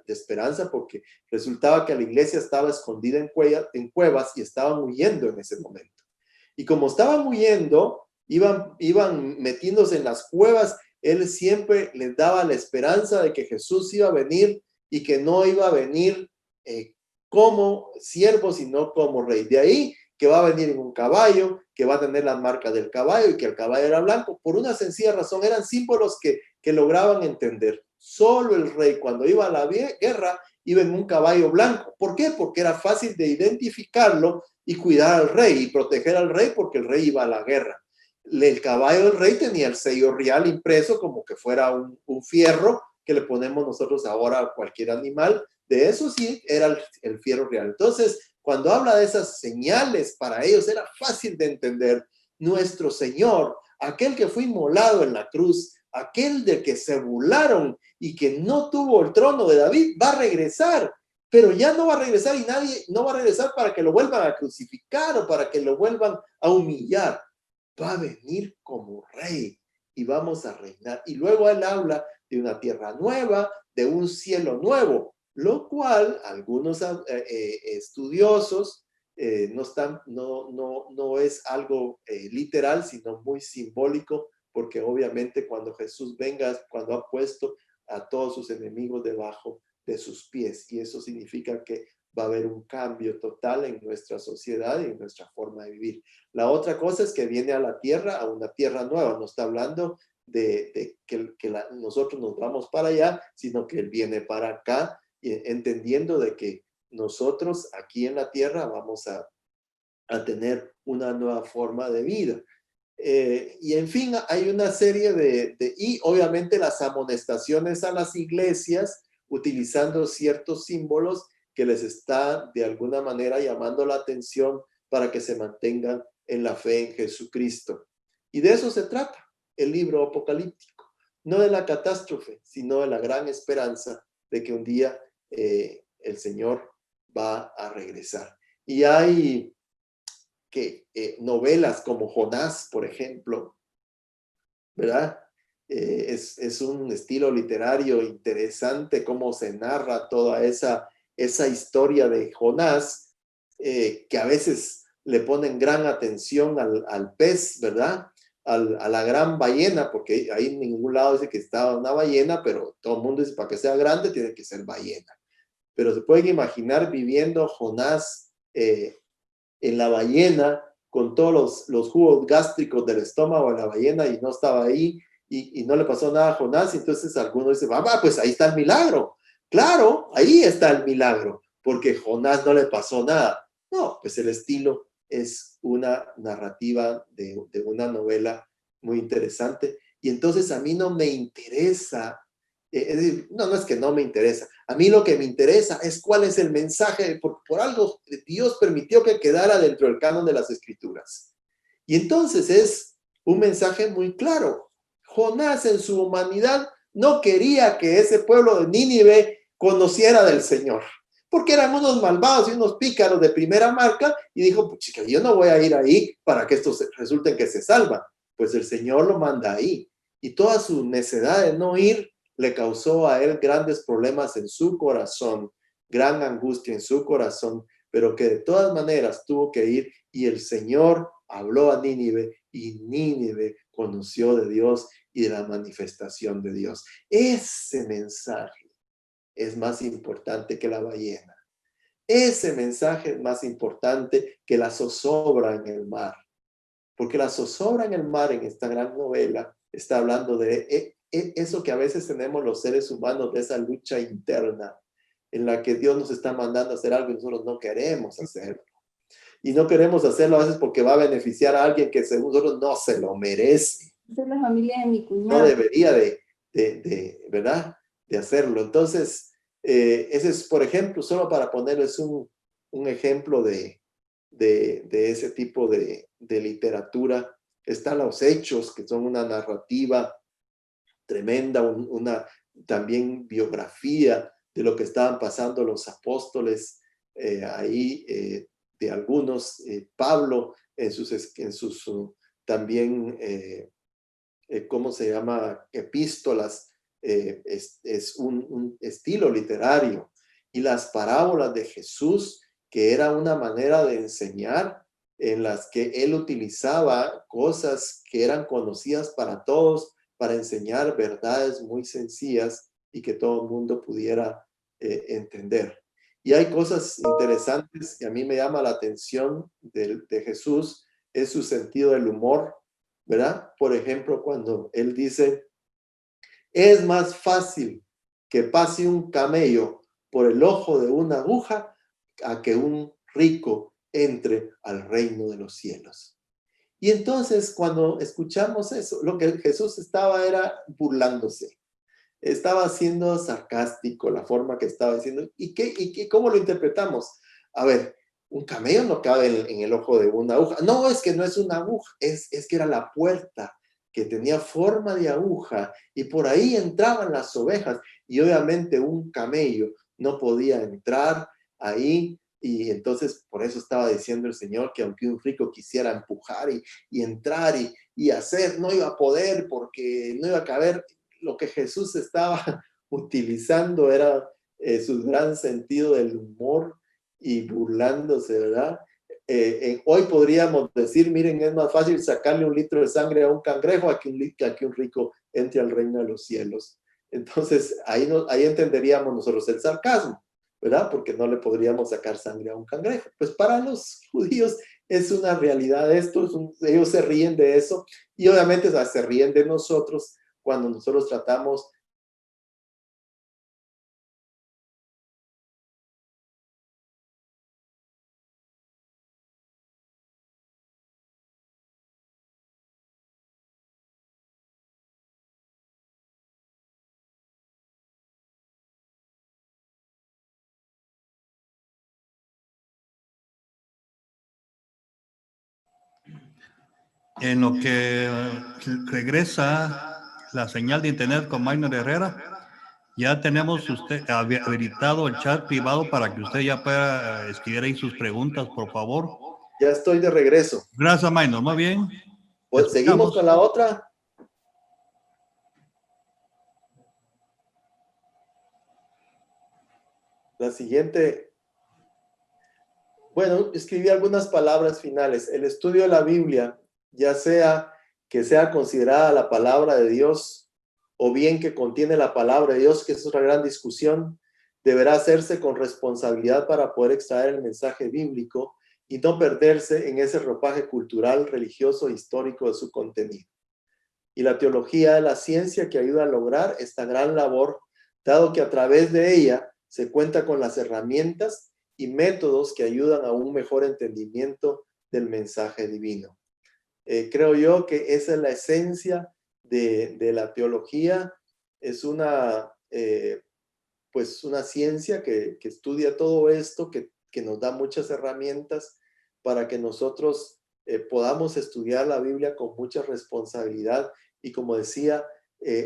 [SPEAKER 3] de esperanza, porque resultaba que la iglesia estaba escondida en cuevas y estaban huyendo en ese momento. Y como estaban huyendo, iban metiéndose en las cuevas, él siempre les daba la esperanza de que Jesús iba a venir y que no iba a venir como siervo, sino como rey. De ahí que va a venir en un caballo, que va a tener las marcas del caballo y que el caballo era blanco. Por una sencilla razón, eran símbolos que lograban entender. Solo el rey, cuando iba a la guerra, iba en un caballo blanco. ¿Por qué? Porque era fácil de identificarlo y cuidar al rey y proteger al rey, porque el rey iba a la guerra. El caballo del rey tenía el sello real impreso como que fuera un fierro que le ponemos nosotros ahora a cualquier animal. De eso sí era el fierro real. Entonces, cuando habla de esas señales, para ellos era fácil de entender. Nuestro Señor, aquel que fue inmolado en la cruz, aquel del que se burlaron y que no tuvo el trono de David, va a regresar. Pero ya no va a regresar, y nadie no va a regresar para que lo vuelvan a crucificar o para que lo vuelvan a humillar. Va a venir como rey y vamos a reinar. Y luego él habla de una tierra nueva, de un cielo nuevo, lo cual algunos estudiosos no es algo literal, sino muy simbólico porque obviamente cuando Jesús venga, cuando ha puesto a todos sus enemigos debajo de sus pies, y eso significa que va a haber un cambio total en nuestra sociedad y en nuestra forma de vivir. La otra cosa es que viene a la tierra, a una tierra nueva. No está hablando de que nosotros nos vamos para allá, sino que Él viene para acá, entendiendo de que nosotros aquí en la tierra vamos a tener una nueva forma de vida. Y en fin, hay una serie y obviamente las amonestaciones a las iglesias utilizando ciertos símbolos que les está de alguna manera llamando la atención para que se mantengan en la fe en Jesucristo. Y de eso se trata el libro apocalíptico, no de la catástrofe, sino de la gran esperanza de que un día el Señor va a regresar. Y hay novelas como Jonás, por ejemplo, ¿verdad? Es un estilo literario interesante cómo se narra toda esa historia de Jonás, que a veces le ponen gran atención al pez, ¿verdad? A la gran ballena, porque ahí en ningún lado dice que estaba una ballena, pero todo el mundo dice para que sea grande tiene que ser ballena. Pero se pueden imaginar viviendo Jonás en la ballena, con todos los jugos gástricos del estómago de la ballena, y no estaba ahí, y no le pasó nada a Jonás. Entonces algunos dicen, pues ahí está el milagro. Claro, ahí está el milagro, porque Jonás no le pasó nada. No, pues el estilo es una narrativa de una novela muy interesante. Y entonces a mí no me interesa, es decir, no es que no me interesa. A mí lo que me interesa es cuál es el mensaje, por algo Dios permitió que quedara dentro del canon de las Escrituras. Y entonces es un mensaje muy claro. Jonás en su humanidad no quería que ese pueblo de Nínive conociera del Señor, porque eran unos malvados y unos pícaros de primera marca, y dijo, pues chica, yo no voy a ir ahí para que estos resulten que se salvan. Pues el Señor lo manda ahí. Y toda su necedad de no ir le causó a él grandes problemas en su corazón, gran angustia en su corazón, pero que de todas maneras tuvo que ir, y el Señor habló a Nínive, y Nínive conoció de Dios y de la manifestación de Dios. Ese mensaje es más importante que la ballena. Ese mensaje es más importante que la zozobra en el mar. Porque la zozobra en el mar en esta gran novela está hablando de eso que a veces tenemos los seres humanos, de esa lucha interna en la que Dios nos está mandando a hacer algo y nosotros no queremos hacerlo. Y no queremos hacerlo a veces porque va a beneficiar a alguien que según nosotros no se lo merece.
[SPEAKER 4] Esa es la familia de mi cuñado.
[SPEAKER 3] No debería ¿verdad? De hacerlo. Entonces, ese es, por ejemplo, solo para ponerles un ejemplo de ese tipo de literatura. Están los Hechos, que son una narrativa tremenda, una también biografía de lo que estaban pasando los apóstoles ahí, de algunos, Pablo en sus también, ¿cómo se llama? Epístolas, es un estilo literario. Y las parábolas de Jesús, que era una manera de enseñar en las que él utilizaba cosas que eran conocidas para todos, para enseñar verdades muy sencillas y que todo el mundo pudiera entender. Y hay cosas interesantes que a mí me llama la atención de Jesús, es su sentido del humor, ¿verdad? Por ejemplo, cuando él dice, es más fácil que pase un camello por el ojo de una aguja a que un rico entre al reino de los cielos. Y entonces cuando escuchamos eso, lo que Jesús estaba era burlándose. Estaba siendo sarcástico la forma que estaba diciendo. ¿Y cómo lo interpretamos? A ver, un camello no cabe en el ojo de una aguja. No, es que no es una aguja, es que era la puerta que tenía forma de aguja y por ahí entraban las ovejas. Y obviamente un camello no podía entrar ahí. Y entonces por eso estaba diciendo el Señor que aunque un rico quisiera empujar y entrar y hacer, no iba a poder porque no iba a caber. Lo que Jesús estaba utilizando era su gran sentido del humor y burlándose, ¿verdad? Hoy podríamos decir, miren, es más fácil sacarle 1 litro de sangre a un cangrejo a que un rico entre al reino de los cielos. Entonces, ahí entenderíamos nosotros el sarcasmo, ¿verdad? Porque no le podríamos sacar sangre a un cangrejo. Pues para los judíos es una realidad esto, ellos se ríen de eso y obviamente se ríen de nosotros cuando nosotros tratamos
[SPEAKER 2] En lo que regresa la señal de internet con Maynor Herrera, ya tenemos usted habilitado el chat privado para que usted ya pueda escribir ahí sus preguntas, por favor.
[SPEAKER 3] Ya estoy de regreso.
[SPEAKER 2] Gracias, Maynor. Muy bien.
[SPEAKER 3] Pues seguimos con la otra. La siguiente. Bueno, escribí algunas palabras finales. El estudio de la Biblia, ya sea que sea considerada la palabra de Dios o bien que contiene la palabra de Dios, que es otra gran discusión, deberá hacerse con responsabilidad para poder extraer el mensaje bíblico y no perderse en ese ropaje cultural, religioso e histórico de su contenido. Y la teología es la ciencia que ayuda a lograr esta gran labor, dado que a través de ella se cuenta con las herramientas y métodos que ayudan a un mejor entendimiento del mensaje divino. Creo yo que esa es la esencia de la teología. Es pues una ciencia que estudia todo esto, que nos da muchas herramientas para que nosotros podamos estudiar la Biblia con mucha responsabilidad y, como decía,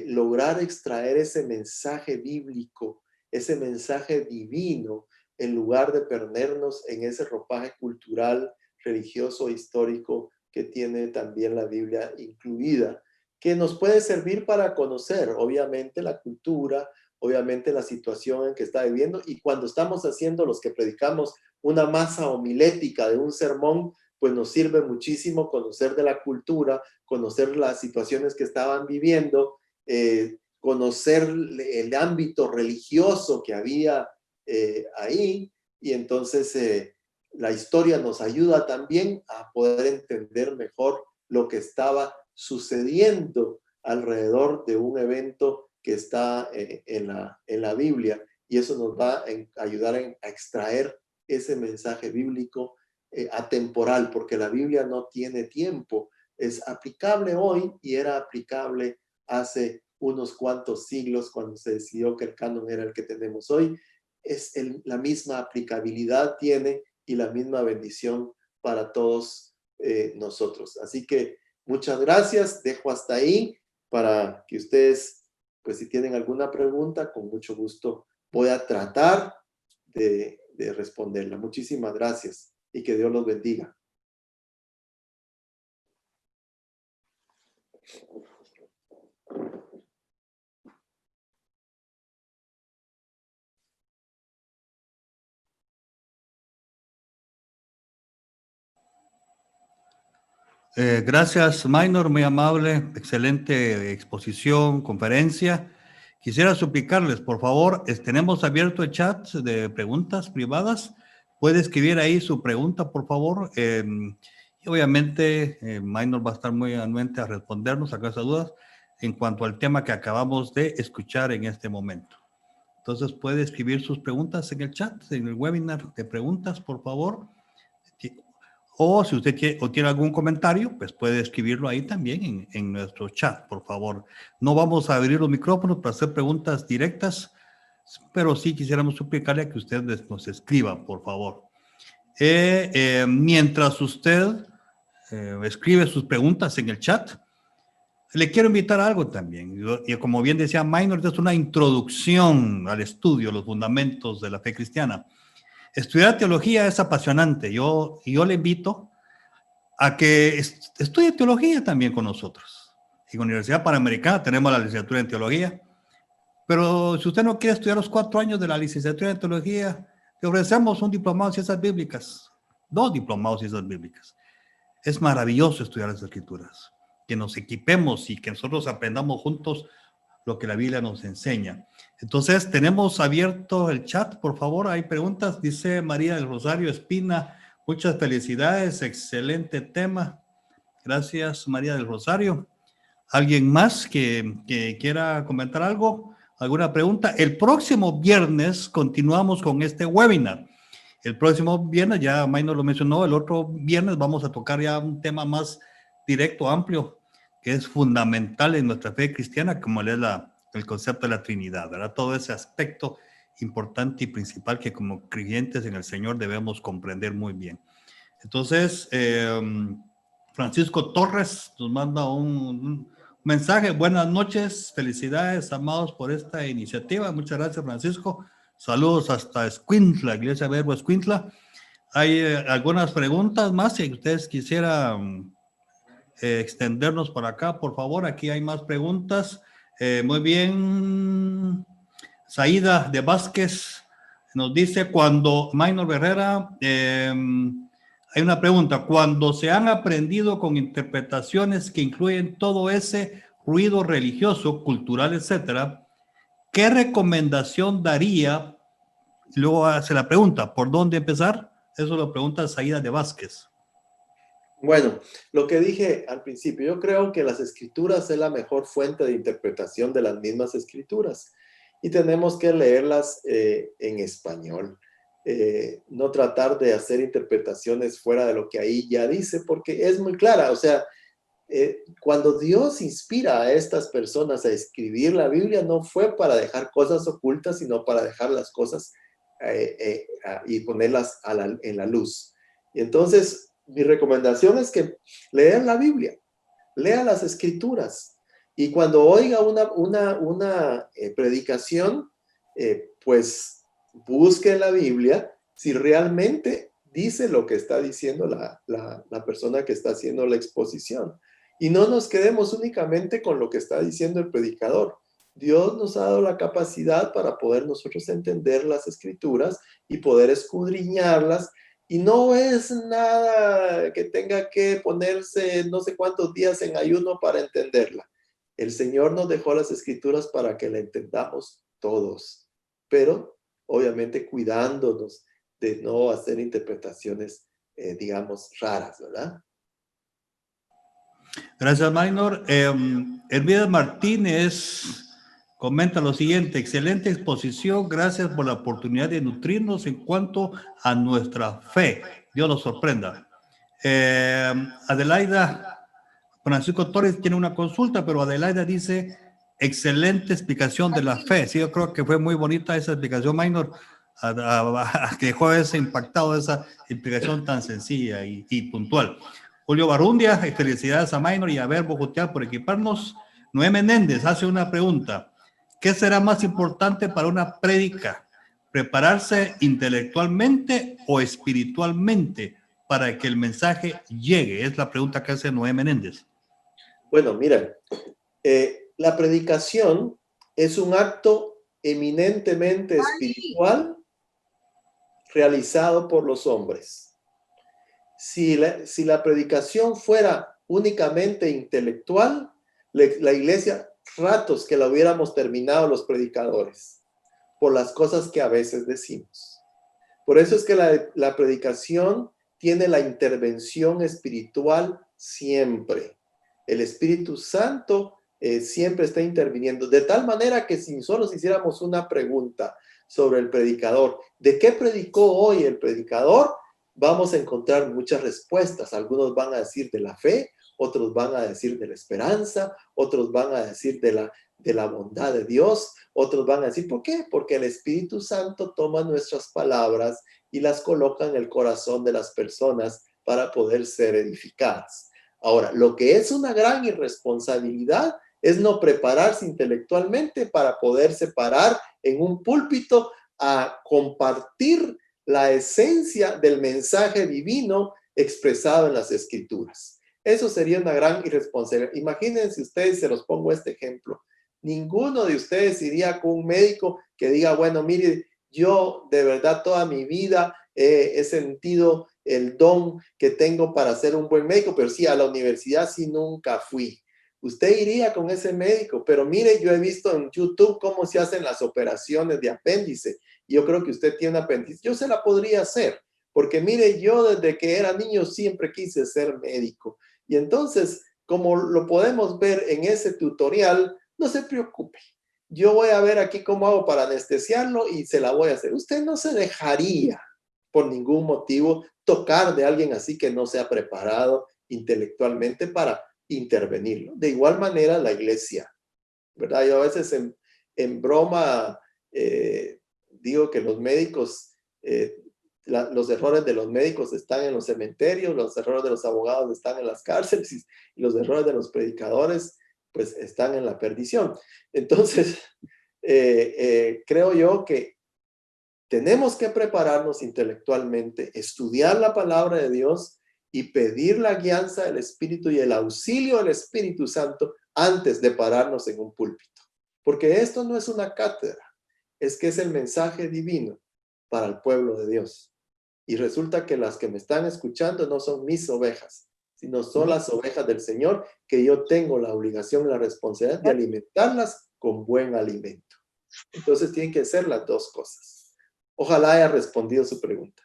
[SPEAKER 3] lograr extraer ese mensaje bíblico, ese mensaje divino, en lugar de perdernos en ese ropaje cultural, religioso, histórico que tiene también la Biblia incluida, que nos puede servir para conocer, obviamente, la cultura, obviamente la situación en que está viviendo, y cuando estamos haciendo, los que predicamos una masa homilética de un sermón, pues nos sirve muchísimo conocer de la cultura, conocer las situaciones que estaban viviendo, conocer el ámbito religioso que había ahí, y entonces la historia nos ayuda también a poder entender mejor lo que estaba sucediendo alrededor de un evento que está en la Biblia, y eso nos va a ayudar a extraer ese mensaje bíblico atemporal, porque la Biblia no tiene tiempo, es aplicable hoy y era aplicable hace unos cuantos siglos cuando se decidió que el canon era el que tenemos hoy. La misma aplicabilidad tiene y la misma bendición para todos nosotros. Así que muchas gracias, dejo hasta ahí para que ustedes, pues si tienen alguna pregunta, con mucho gusto voy a tratar de responderla. Muchísimas gracias y que Dios los bendiga.
[SPEAKER 2] Gracias, Maynor, muy amable, excelente exposición, conferencia. Quisiera suplicarles, por favor, tenemos abierto el chat de preguntas privadas. Puede escribir ahí su pregunta, por favor. Y obviamente, Maynor va a estar muy anuente a respondernos a esas dudas en cuanto al tema que acabamos de escuchar en este momento. Entonces, puede escribir sus preguntas en el chat, en el webinar de preguntas, por favor. O si usted tiene algún comentario, pues puede escribirlo ahí también en nuestro chat, por favor. No vamos a abrir los micrófonos para hacer preguntas directas, pero sí quisiéramos suplicarle a que usted nos escriba, por favor. Mientras usted escribe sus preguntas en el chat, le quiero invitar a algo también. Y como bien decía Maynor, es una introducción al estudio, los fundamentos de la fe cristiana. Estudiar teología es apasionante. Yo le invito a que estudie teología también con nosotros. En la Universidad Panamericana tenemos la licenciatura en teología, pero si usted no quiere estudiar los 4 años de la licenciatura en teología, le ofrecemos un diplomado en ciencias bíblicas 2 diplomados en ciencias bíblicas. Es maravilloso estudiar las Escrituras, que nos equipemos y que nosotros aprendamos juntos lo que la Biblia nos enseña. Entonces, tenemos abierto el chat, por favor, hay preguntas. Dice María del Rosario Espina, muchas felicidades, excelente tema. Gracias, María del Rosario. ¿Alguien más que quiera comentar algo? ¿Alguna pregunta? El próximo viernes continuamos con este webinar. El próximo viernes, ya Maynor lo mencionó, el otro viernes vamos a tocar ya un tema más directo, amplio, que es fundamental en nuestra fe cristiana, como es el concepto de la Trinidad, ¿verdad? Todo ese aspecto importante y principal que como creyentes en el Señor debemos comprender muy bien. Entonces, Francisco Torres nos manda un mensaje. Buenas noches, felicidades, amados, por esta iniciativa. Muchas gracias, Francisco. Saludos hasta Escuintla, Iglesia Verbo Escuintla. Hay algunas preguntas más. Si ustedes quisieran extendernos por acá, por favor, aquí hay más preguntas. Muy bien. Saída de Vázquez nos dice, cuando Maynor Herrera, hay una pregunta, cuando se han aprendido con interpretaciones que incluyen todo ese ruido religioso, cultural, etcétera, ¿qué recomendación daría? Luego hace la pregunta, ¿por dónde empezar? Eso lo pregunta Saída de Vázquez.
[SPEAKER 3] Bueno, lo que dije al principio, yo creo que las escrituras es la mejor fuente de interpretación de las mismas escrituras y tenemos que leerlas en español. No tratar de hacer interpretaciones fuera de lo que ahí ya dice, porque es muy clara. O sea, cuando Dios inspira a estas personas a escribir la Biblia, no fue para dejar cosas ocultas, sino para dejar las cosas y ponerlas en la luz. Y entonces, mi recomendación es que lean la Biblia, lean las escrituras, y cuando oiga una predicación, pues busque en la Biblia si realmente dice lo que está diciendo la persona que está haciendo la exposición. Y no nos quedemos únicamente con lo que está diciendo el predicador. Dios nos ha dado la capacidad para poder nosotros entender las escrituras y poder escudriñarlas. Y no es nada que tenga que ponerse no sé cuántos días en ayuno para entenderla. El Señor nos dejó las escrituras para que la entendamos todos, pero obviamente cuidándonos de no hacer interpretaciones, digamos, raras, ¿verdad?
[SPEAKER 2] Gracias, Maynor. Hermida Martínez comenta lo siguiente: excelente exposición, gracias por la oportunidad de nutrirnos en cuanto a nuestra fe. Dios nos sorprenda. Adelaida, Francisco Torres tiene una consulta, pero Adelaida dice, excelente explicación de la fe. Sí, yo creo que fue muy bonita esa explicación, Maynor, que dejó ese impactado esa explicación tan sencilla y puntual. Julio Barrundia, felicidades a Maynor y a Verbo Jutear por equiparnos. Noé Menéndez hace una pregunta. ¿Qué será más importante para una prédica? ¿Prepararse intelectualmente o espiritualmente para que el mensaje llegue? Es la pregunta que hace Noé Menéndez.
[SPEAKER 3] Bueno, miren, la predicación es un acto eminentemente espiritual realizado por los hombres. Si la predicación fuera únicamente intelectual, la iglesia, ratos que la hubiéramos terminado los predicadores, por las cosas que a veces decimos. Por eso es que la predicación tiene la intervención espiritual siempre. El Espíritu Santo siempre está interviniendo, de tal manera que si solo hiciéramos una pregunta sobre el predicador, ¿de qué predicó hoy el predicador?, vamos a encontrar muchas respuestas. Algunos van a decir de la fe, otros van a decir de la esperanza, otros van a decir de la bondad de Dios, otros van a decir, ¿por qué? Porque el Espíritu Santo toma nuestras palabras y las coloca en el corazón de las personas para poder ser edificadas. Ahora, lo que es una gran irresponsabilidad es no prepararse intelectualmente para poderse parar en un púlpito a compartir la esencia del mensaje divino expresado en las escrituras. Eso sería una gran irresponsabilidad. Imagínense ustedes, se los pongo este ejemplo. Ninguno de ustedes iría con un médico que diga, bueno, mire, yo de verdad toda mi vida he sentido el don que tengo para ser un buen médico, pero sí, a la universidad sí nunca fui. Usted iría con ese médico, pero mire, yo he visto en YouTube cómo se hacen las operaciones de apéndice. Yo creo que usted tiene apéndice. Yo se la podría hacer, porque mire, yo desde que era niño siempre quise ser médico. Y entonces, como lo podemos ver en ese tutorial, no se preocupe. Yo voy a ver aquí cómo hago para anestesiarlo y se la voy a hacer. Usted no se dejaría por ningún motivo tocar de alguien así que no sea preparado intelectualmente para intervenirlo. De igual manera la iglesia, ¿verdad? Yo a veces en broma digo que los médicos, los errores de los médicos están en los cementerios, los errores de los abogados están en las cárceles y los errores de los predicadores pues están en la perdición. Entonces, creo yo que tenemos que prepararnos intelectualmente, estudiar la palabra de Dios y pedir la guianza del Espíritu y el auxilio del Espíritu Santo antes de pararnos en un púlpito. Porque esto no es una cátedra, es que es el mensaje divino para el pueblo de Dios. Y resulta que las que me están escuchando no son mis ovejas, sino son las ovejas del Señor, que yo tengo la obligación y la responsabilidad de alimentarlas con buen alimento. Entonces tienen que ser las dos cosas. Ojalá haya respondido su pregunta.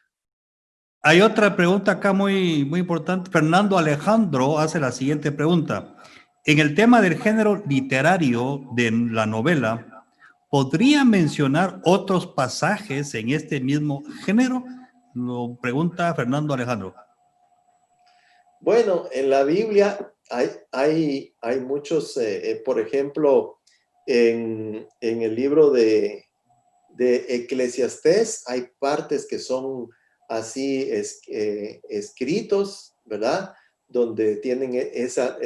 [SPEAKER 2] Hay otra pregunta acá muy importante. Fernando Alejandro hace la siguiente pregunta. En el tema del género literario de la novela, ¿podría mencionar otros pasajes en este mismo género? Lo pregunta Fernando Alejandro.
[SPEAKER 3] Bueno, en la Biblia hay muchos, por ejemplo, en el libro de Eclesiastés hay partes que son así escritos, ¿verdad? Donde tienen ese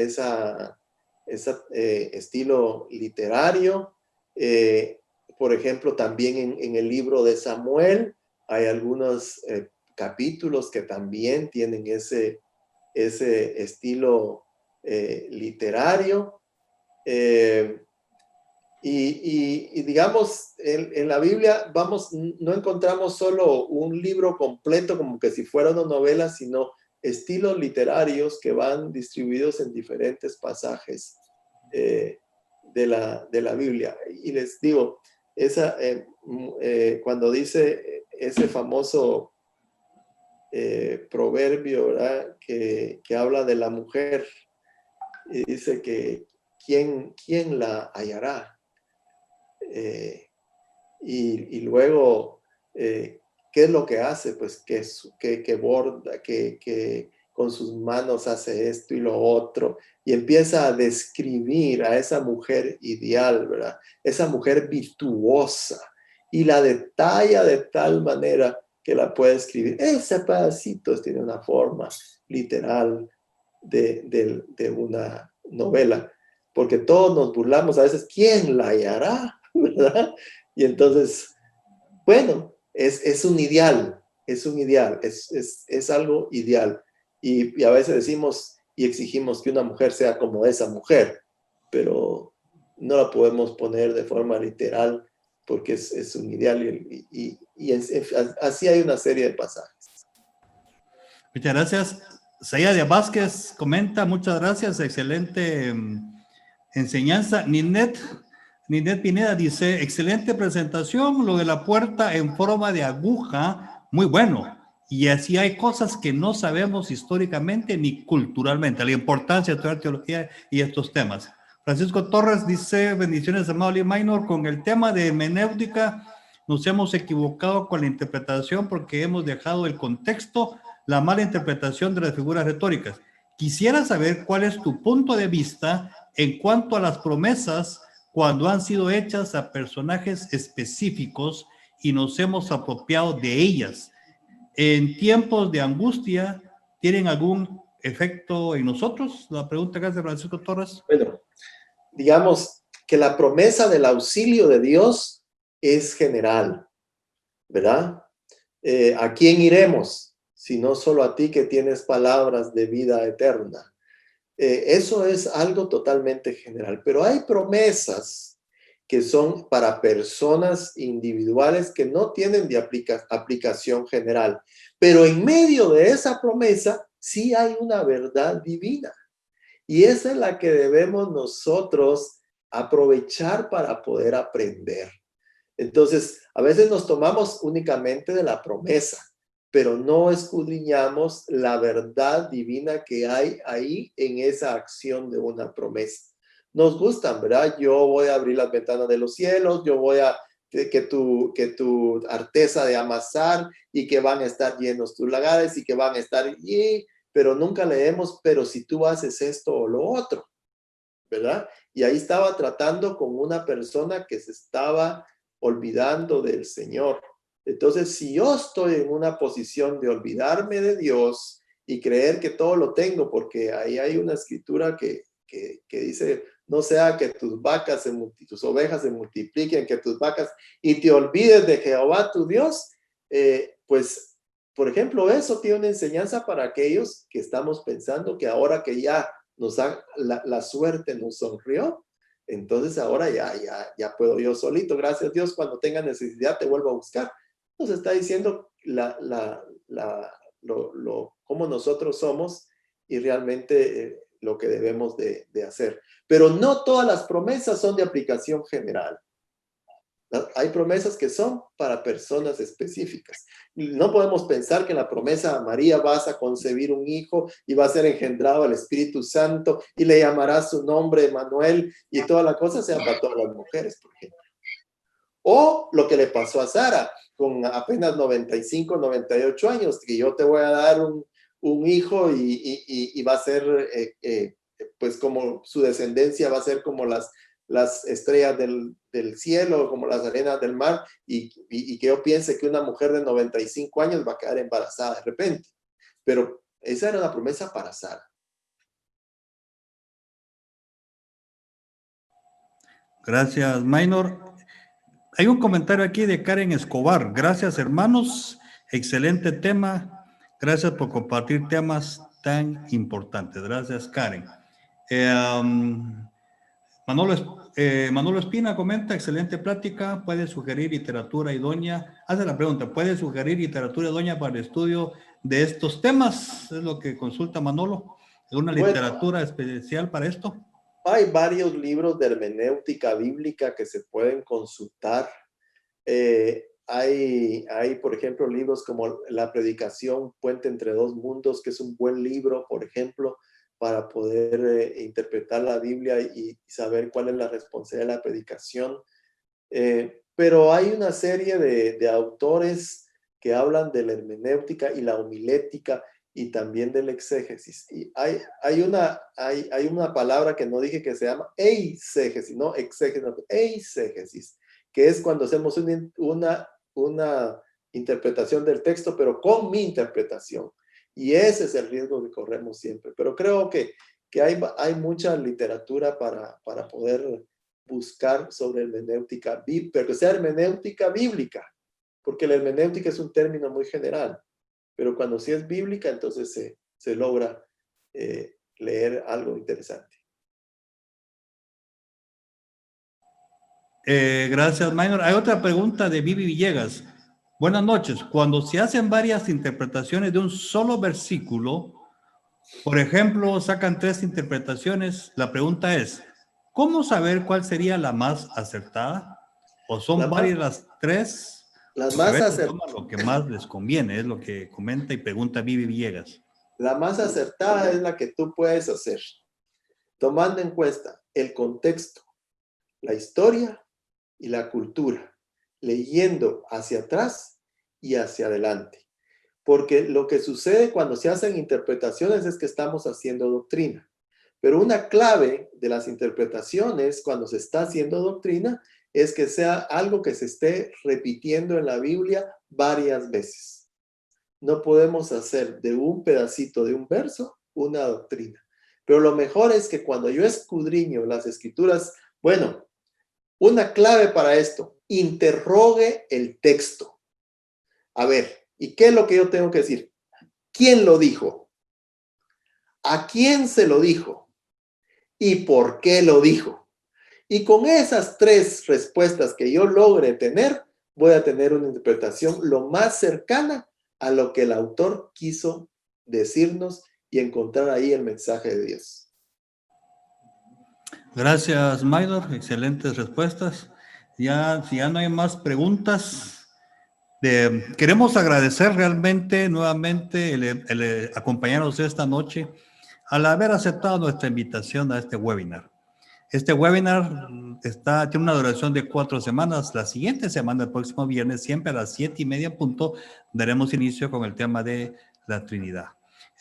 [SPEAKER 3] estilo literario. Por ejemplo, también en el libro de Samuel hay algunos capítulos que también tienen ese estilo literario. Y digamos, en la Biblia no encontramos solo un libro completo como que si fuera una novela, sino estilos literarios que van distribuidos en diferentes pasajes de la Biblia. Y les digo, cuando dice ese famoso proverbio, ¿verdad? Que habla de la mujer y dice que ¿quién la hallará? Y luego, ¿qué es lo que hace? Pues que borda, que con sus manos hace esto y lo otro, y empieza a describir a esa mujer ideal, ¿verdad? Esa mujer virtuosa, y la detalla de tal manera que la puede escribir. Ese pedacito tiene una forma literal de una novela, porque todos nos burlamos a veces, ¿quién la hallará? ¿Verdad? Y entonces, bueno, es un ideal, es algo ideal. Y a veces decimos y exigimos que una mujer sea como esa mujer, pero no la podemos poner de forma literal porque es un ideal y así hay una serie de pasajes.
[SPEAKER 2] Muchas gracias. Sayada Vázquez comenta, muchas gracias, excelente enseñanza. Ninet Pineda dice, excelente presentación, lo de la puerta en forma de aguja, muy bueno. Y así hay cosas que no sabemos históricamente ni culturalmente, la importancia de estudiar teología y estos temas. Francisco Torres dice, bendiciones, amado Lee Minor, con el tema de hermenéutica nos hemos equivocado con la interpretación porque hemos dejado el contexto, la mala interpretación de las figuras retóricas. Quisiera saber cuál es tu punto de vista en cuanto a las promesas cuando han sido hechas a personajes específicos y nos hemos apropiado de ellas. En tiempos de angustia, ¿tienen algún efecto en nosotros? La pregunta que hace Francisco Torres.
[SPEAKER 3] Bueno, digamos que la promesa del auxilio de Dios es general, ¿verdad? ¿A quién iremos? Si no solo a ti que tienes palabras de vida eterna. Eso es algo totalmente general, pero hay promesas que son para personas individuales que no tienen de aplicación general. Pero en medio de esa promesa, sí hay una verdad divina. Y esa es la que debemos nosotros aprovechar para poder aprender. Entonces, a veces nos tomamos únicamente de la promesa, pero no escudriñamos la verdad divina que hay ahí en esa acción de una promesa. Nos gustan, ¿verdad? Yo voy a abrir las ventanas de los cielos, yo voy a que tu arteza de amasar y que van a estar llenos tus lagares y que van a estar allí, pero nunca leemos, pero si tú haces esto o lo otro, ¿verdad? Y ahí estaba tratando con una persona que se estaba olvidando del Señor. Entonces, si yo estoy en una posición de olvidarme de Dios y creer que todo lo tengo, porque ahí hay una escritura que dice, no sea que tus vacas, tus ovejas se multipliquen, que tus vacas, y te olvides de Jehová tu Dios, pues, por ejemplo, eso tiene una enseñanza para aquellos que estamos pensando que ahora que ya la suerte nos sonrió, entonces ahora ya puedo yo solito, gracias a Dios, cuando tenga necesidad te vuelvo a buscar. Nos está diciendo cómo nosotros somos y realmente lo que debemos de hacer. Pero no todas las promesas son de aplicación general. Hay promesas que son para personas específicas. No podemos pensar que en la promesa a María vas a concebir un hijo y va a ser engendrado al Espíritu Santo y le llamarás su nombre Emmanuel y toda la cosa sea para todas las mujeres, por ejemplo. O lo que le pasó a Sara con apenas 95, 98 años, que yo te voy a dar un hijo y va a ser, pues como su descendencia va a ser como las estrellas del cielo, como las arenas del mar, y que yo piense que una mujer de 95 años va a quedar embarazada de repente. Pero esa era una promesa para Sara.
[SPEAKER 2] Gracias, Maynor. Hay un comentario aquí de Karen Escobar. Gracias, hermanos. Excelente tema. Gracias por compartir temas tan importantes. Gracias, Karen. Manolo Espina comenta, excelente plática. ¿Puede sugerir literatura idónea? Hace la pregunta, ¿puede sugerir literatura idónea para el estudio de estos temas? Es lo que consulta Manolo. ¿Una literatura especial para esto?
[SPEAKER 3] Hay varios libros de hermenéutica bíblica que se pueden consultar. Hay, por ejemplo, libros como La Predicación, Puente entre dos mundos, que es un buen libro, por ejemplo, para poder interpretar la Biblia y saber cuál es la responsabilidad de la predicación. Pero hay una serie de autores que hablan de la hermenéutica y la homilética y también del exégesis. Y hay una palabra que no dije que se llama eisegesis, no exégesis, no, eisegesis, que es cuando hacemos una interpretación del texto, pero con mi interpretación. Y ese es el riesgo que corremos siempre. Pero creo que hay mucha literatura para poder buscar sobre hermenéutica, pero que sea hermenéutica bíblica, porque la hermenéutica es un término muy general. Pero cuando sí es bíblica, entonces se logra leer algo interesante.
[SPEAKER 2] Gracias, Maynor. Hay otra pregunta de Vivi Villegas. Buenas noches. Cuando se hacen varias interpretaciones de un solo versículo, por ejemplo, sacan 3 interpretaciones, la pregunta es, ¿cómo saber cuál sería la más acertada? ¿O son varias las 3?
[SPEAKER 3] Las más acertadas.
[SPEAKER 2] Lo que más les conviene, es lo que comenta y pregunta Vivi Villegas.
[SPEAKER 3] La más acertada es la que tú puedes hacer, tomando en cuenta el contexto, la historia y la cultura, leyendo hacia atrás y hacia adelante. Porque lo que sucede cuando se hacen interpretaciones es que estamos haciendo doctrina. Pero una clave de las interpretaciones cuando se está haciendo doctrina es que sea algo que se esté repitiendo en la Biblia varias veces. No podemos hacer de un pedacito de un verso una doctrina. Pero lo mejor es que cuando yo escudriño las escrituras, bueno, una clave para esto, interrogue el texto. A ver, ¿y qué es lo que yo tengo que decir? ¿Quién lo dijo? ¿A quién se lo dijo? ¿Y por qué lo dijo? Y con esas 3 respuestas que yo logre tener, voy a tener una interpretación lo más cercana a lo que el autor quiso decirnos y encontrar ahí el mensaje de Dios.
[SPEAKER 2] Gracias, Maynor. Excelentes respuestas. Si ya no hay más preguntas, queremos agradecer realmente nuevamente el acompañarnos esta noche al haber aceptado nuestra invitación a este webinar. Este webinar tiene una duración de 4 semanas. La siguiente semana, el próximo viernes, siempre a las 7:30 punto, daremos inicio con el tema de la Trinidad.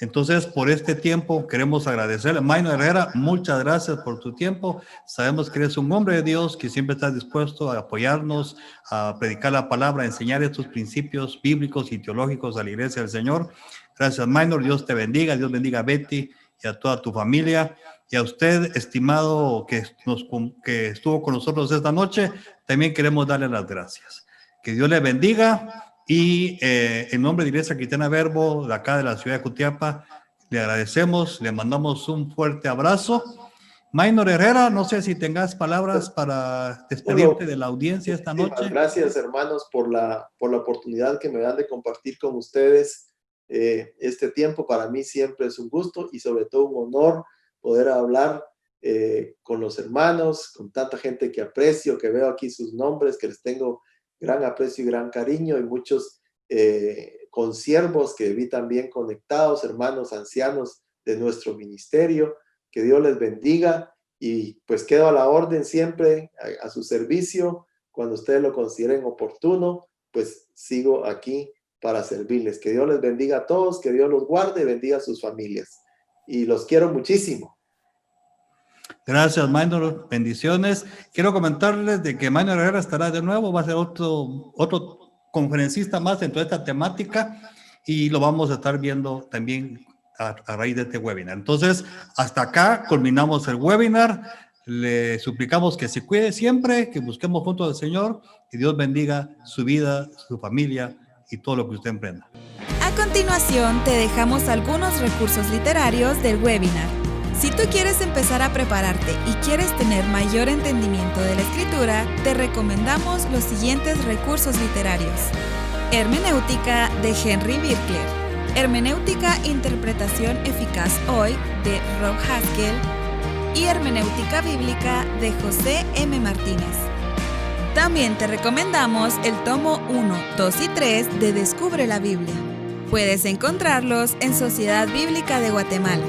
[SPEAKER 2] Entonces, por este tiempo, queremos agradecerle. Maynor Herrera, muchas gracias por tu tiempo. Sabemos que eres un hombre de Dios, que siempre estás dispuesto a apoyarnos, a predicar la palabra, a enseñar estos principios bíblicos y teológicos a la iglesia del Señor. Gracias, Maynor. Dios te bendiga. Dios bendiga a Betty y a toda tu familia. Y a usted, estimado, que estuvo con nosotros esta noche, también queremos darle las gracias. Que Dios le bendiga. Y en nombre de Iglesia Cristiana Verbo, de acá de la ciudad de Jutiapa, le agradecemos, le mandamos un fuerte abrazo. Maynor Herrera, no sé si tengas palabras para despedirte de la audiencia esta noche.
[SPEAKER 3] Gracias, hermanos, por la oportunidad que me dan de compartir con ustedes este tiempo. Para mí siempre es un gusto y sobre todo un honor poder hablar con los hermanos, con tanta gente que aprecio, que veo aquí sus nombres, que les tengo gran aprecio y gran cariño, y muchos consiervos que vi también conectados, hermanos ancianos de nuestro ministerio. Que Dios les bendiga y pues quedo a la orden siempre, a su servicio. Cuando ustedes lo consideren oportuno, pues sigo aquí para servirles. Que Dios les bendiga a todos, que Dios los guarde y bendiga a sus familias. Y los quiero muchísimo.
[SPEAKER 2] Gracias, Maynor. Bendiciones. Quiero comentarles de que Maynor Herrera estará de nuevo, va a ser otro conferencista más dentro de esta temática y lo vamos a estar viendo también a raíz de este webinar. Entonces, hasta acá culminamos el webinar. Le suplicamos que se cuide siempre, que busquemos juntos al Señor, que Dios bendiga su vida, su familia y todo lo que usted emprenda.
[SPEAKER 1] A continuación, te dejamos algunos recursos literarios del webinar. Si tú quieres empezar a prepararte y quieres tener mayor entendimiento de la Escritura, te recomendamos los siguientes recursos literarios. Hermenéutica de Henry Birkler. Hermenéutica Interpretación Eficaz Hoy de Rob Haskell. Y Hermenéutica Bíblica de José M. Martínez. También te recomendamos el tomo 1, 2 y 3 de Descubre la Biblia. Puedes encontrarlos en Sociedad Bíblica de Guatemala.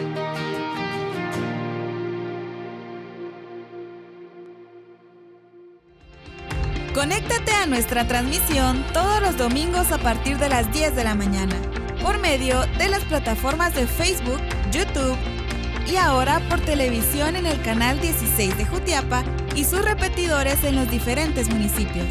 [SPEAKER 1] Conéctate a nuestra transmisión todos los domingos a partir de las 10 de la mañana, por medio de las plataformas de Facebook, YouTube y ahora por televisión en el canal 16 de Jutiapa y sus repetidores en los diferentes municipios.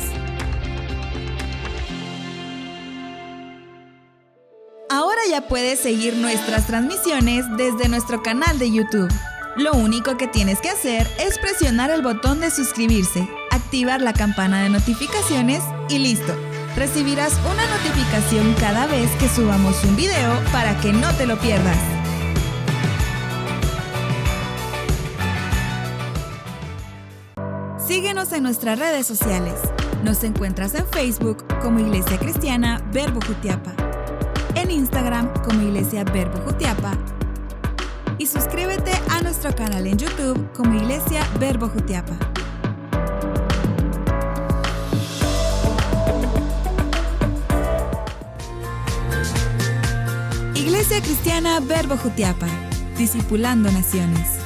[SPEAKER 1] Ahora ya puedes seguir nuestras transmisiones desde nuestro canal de YouTube. Lo único que tienes que hacer es presionar el botón de suscribirse, activar la campana de notificaciones y listo. Recibirás una notificación cada vez que subamos un video para que no te lo pierdas. Síguenos en nuestras redes sociales. Nos encuentras en Facebook como Iglesia Cristiana Verbo Jutiapa, en Instagram como Iglesia Verbo Jutiapa y suscríbete a nuestro canal en YouTube como Iglesia Verbo Jutiapa. Iglesia Cristiana Verbo Jutiapa, discipulando naciones.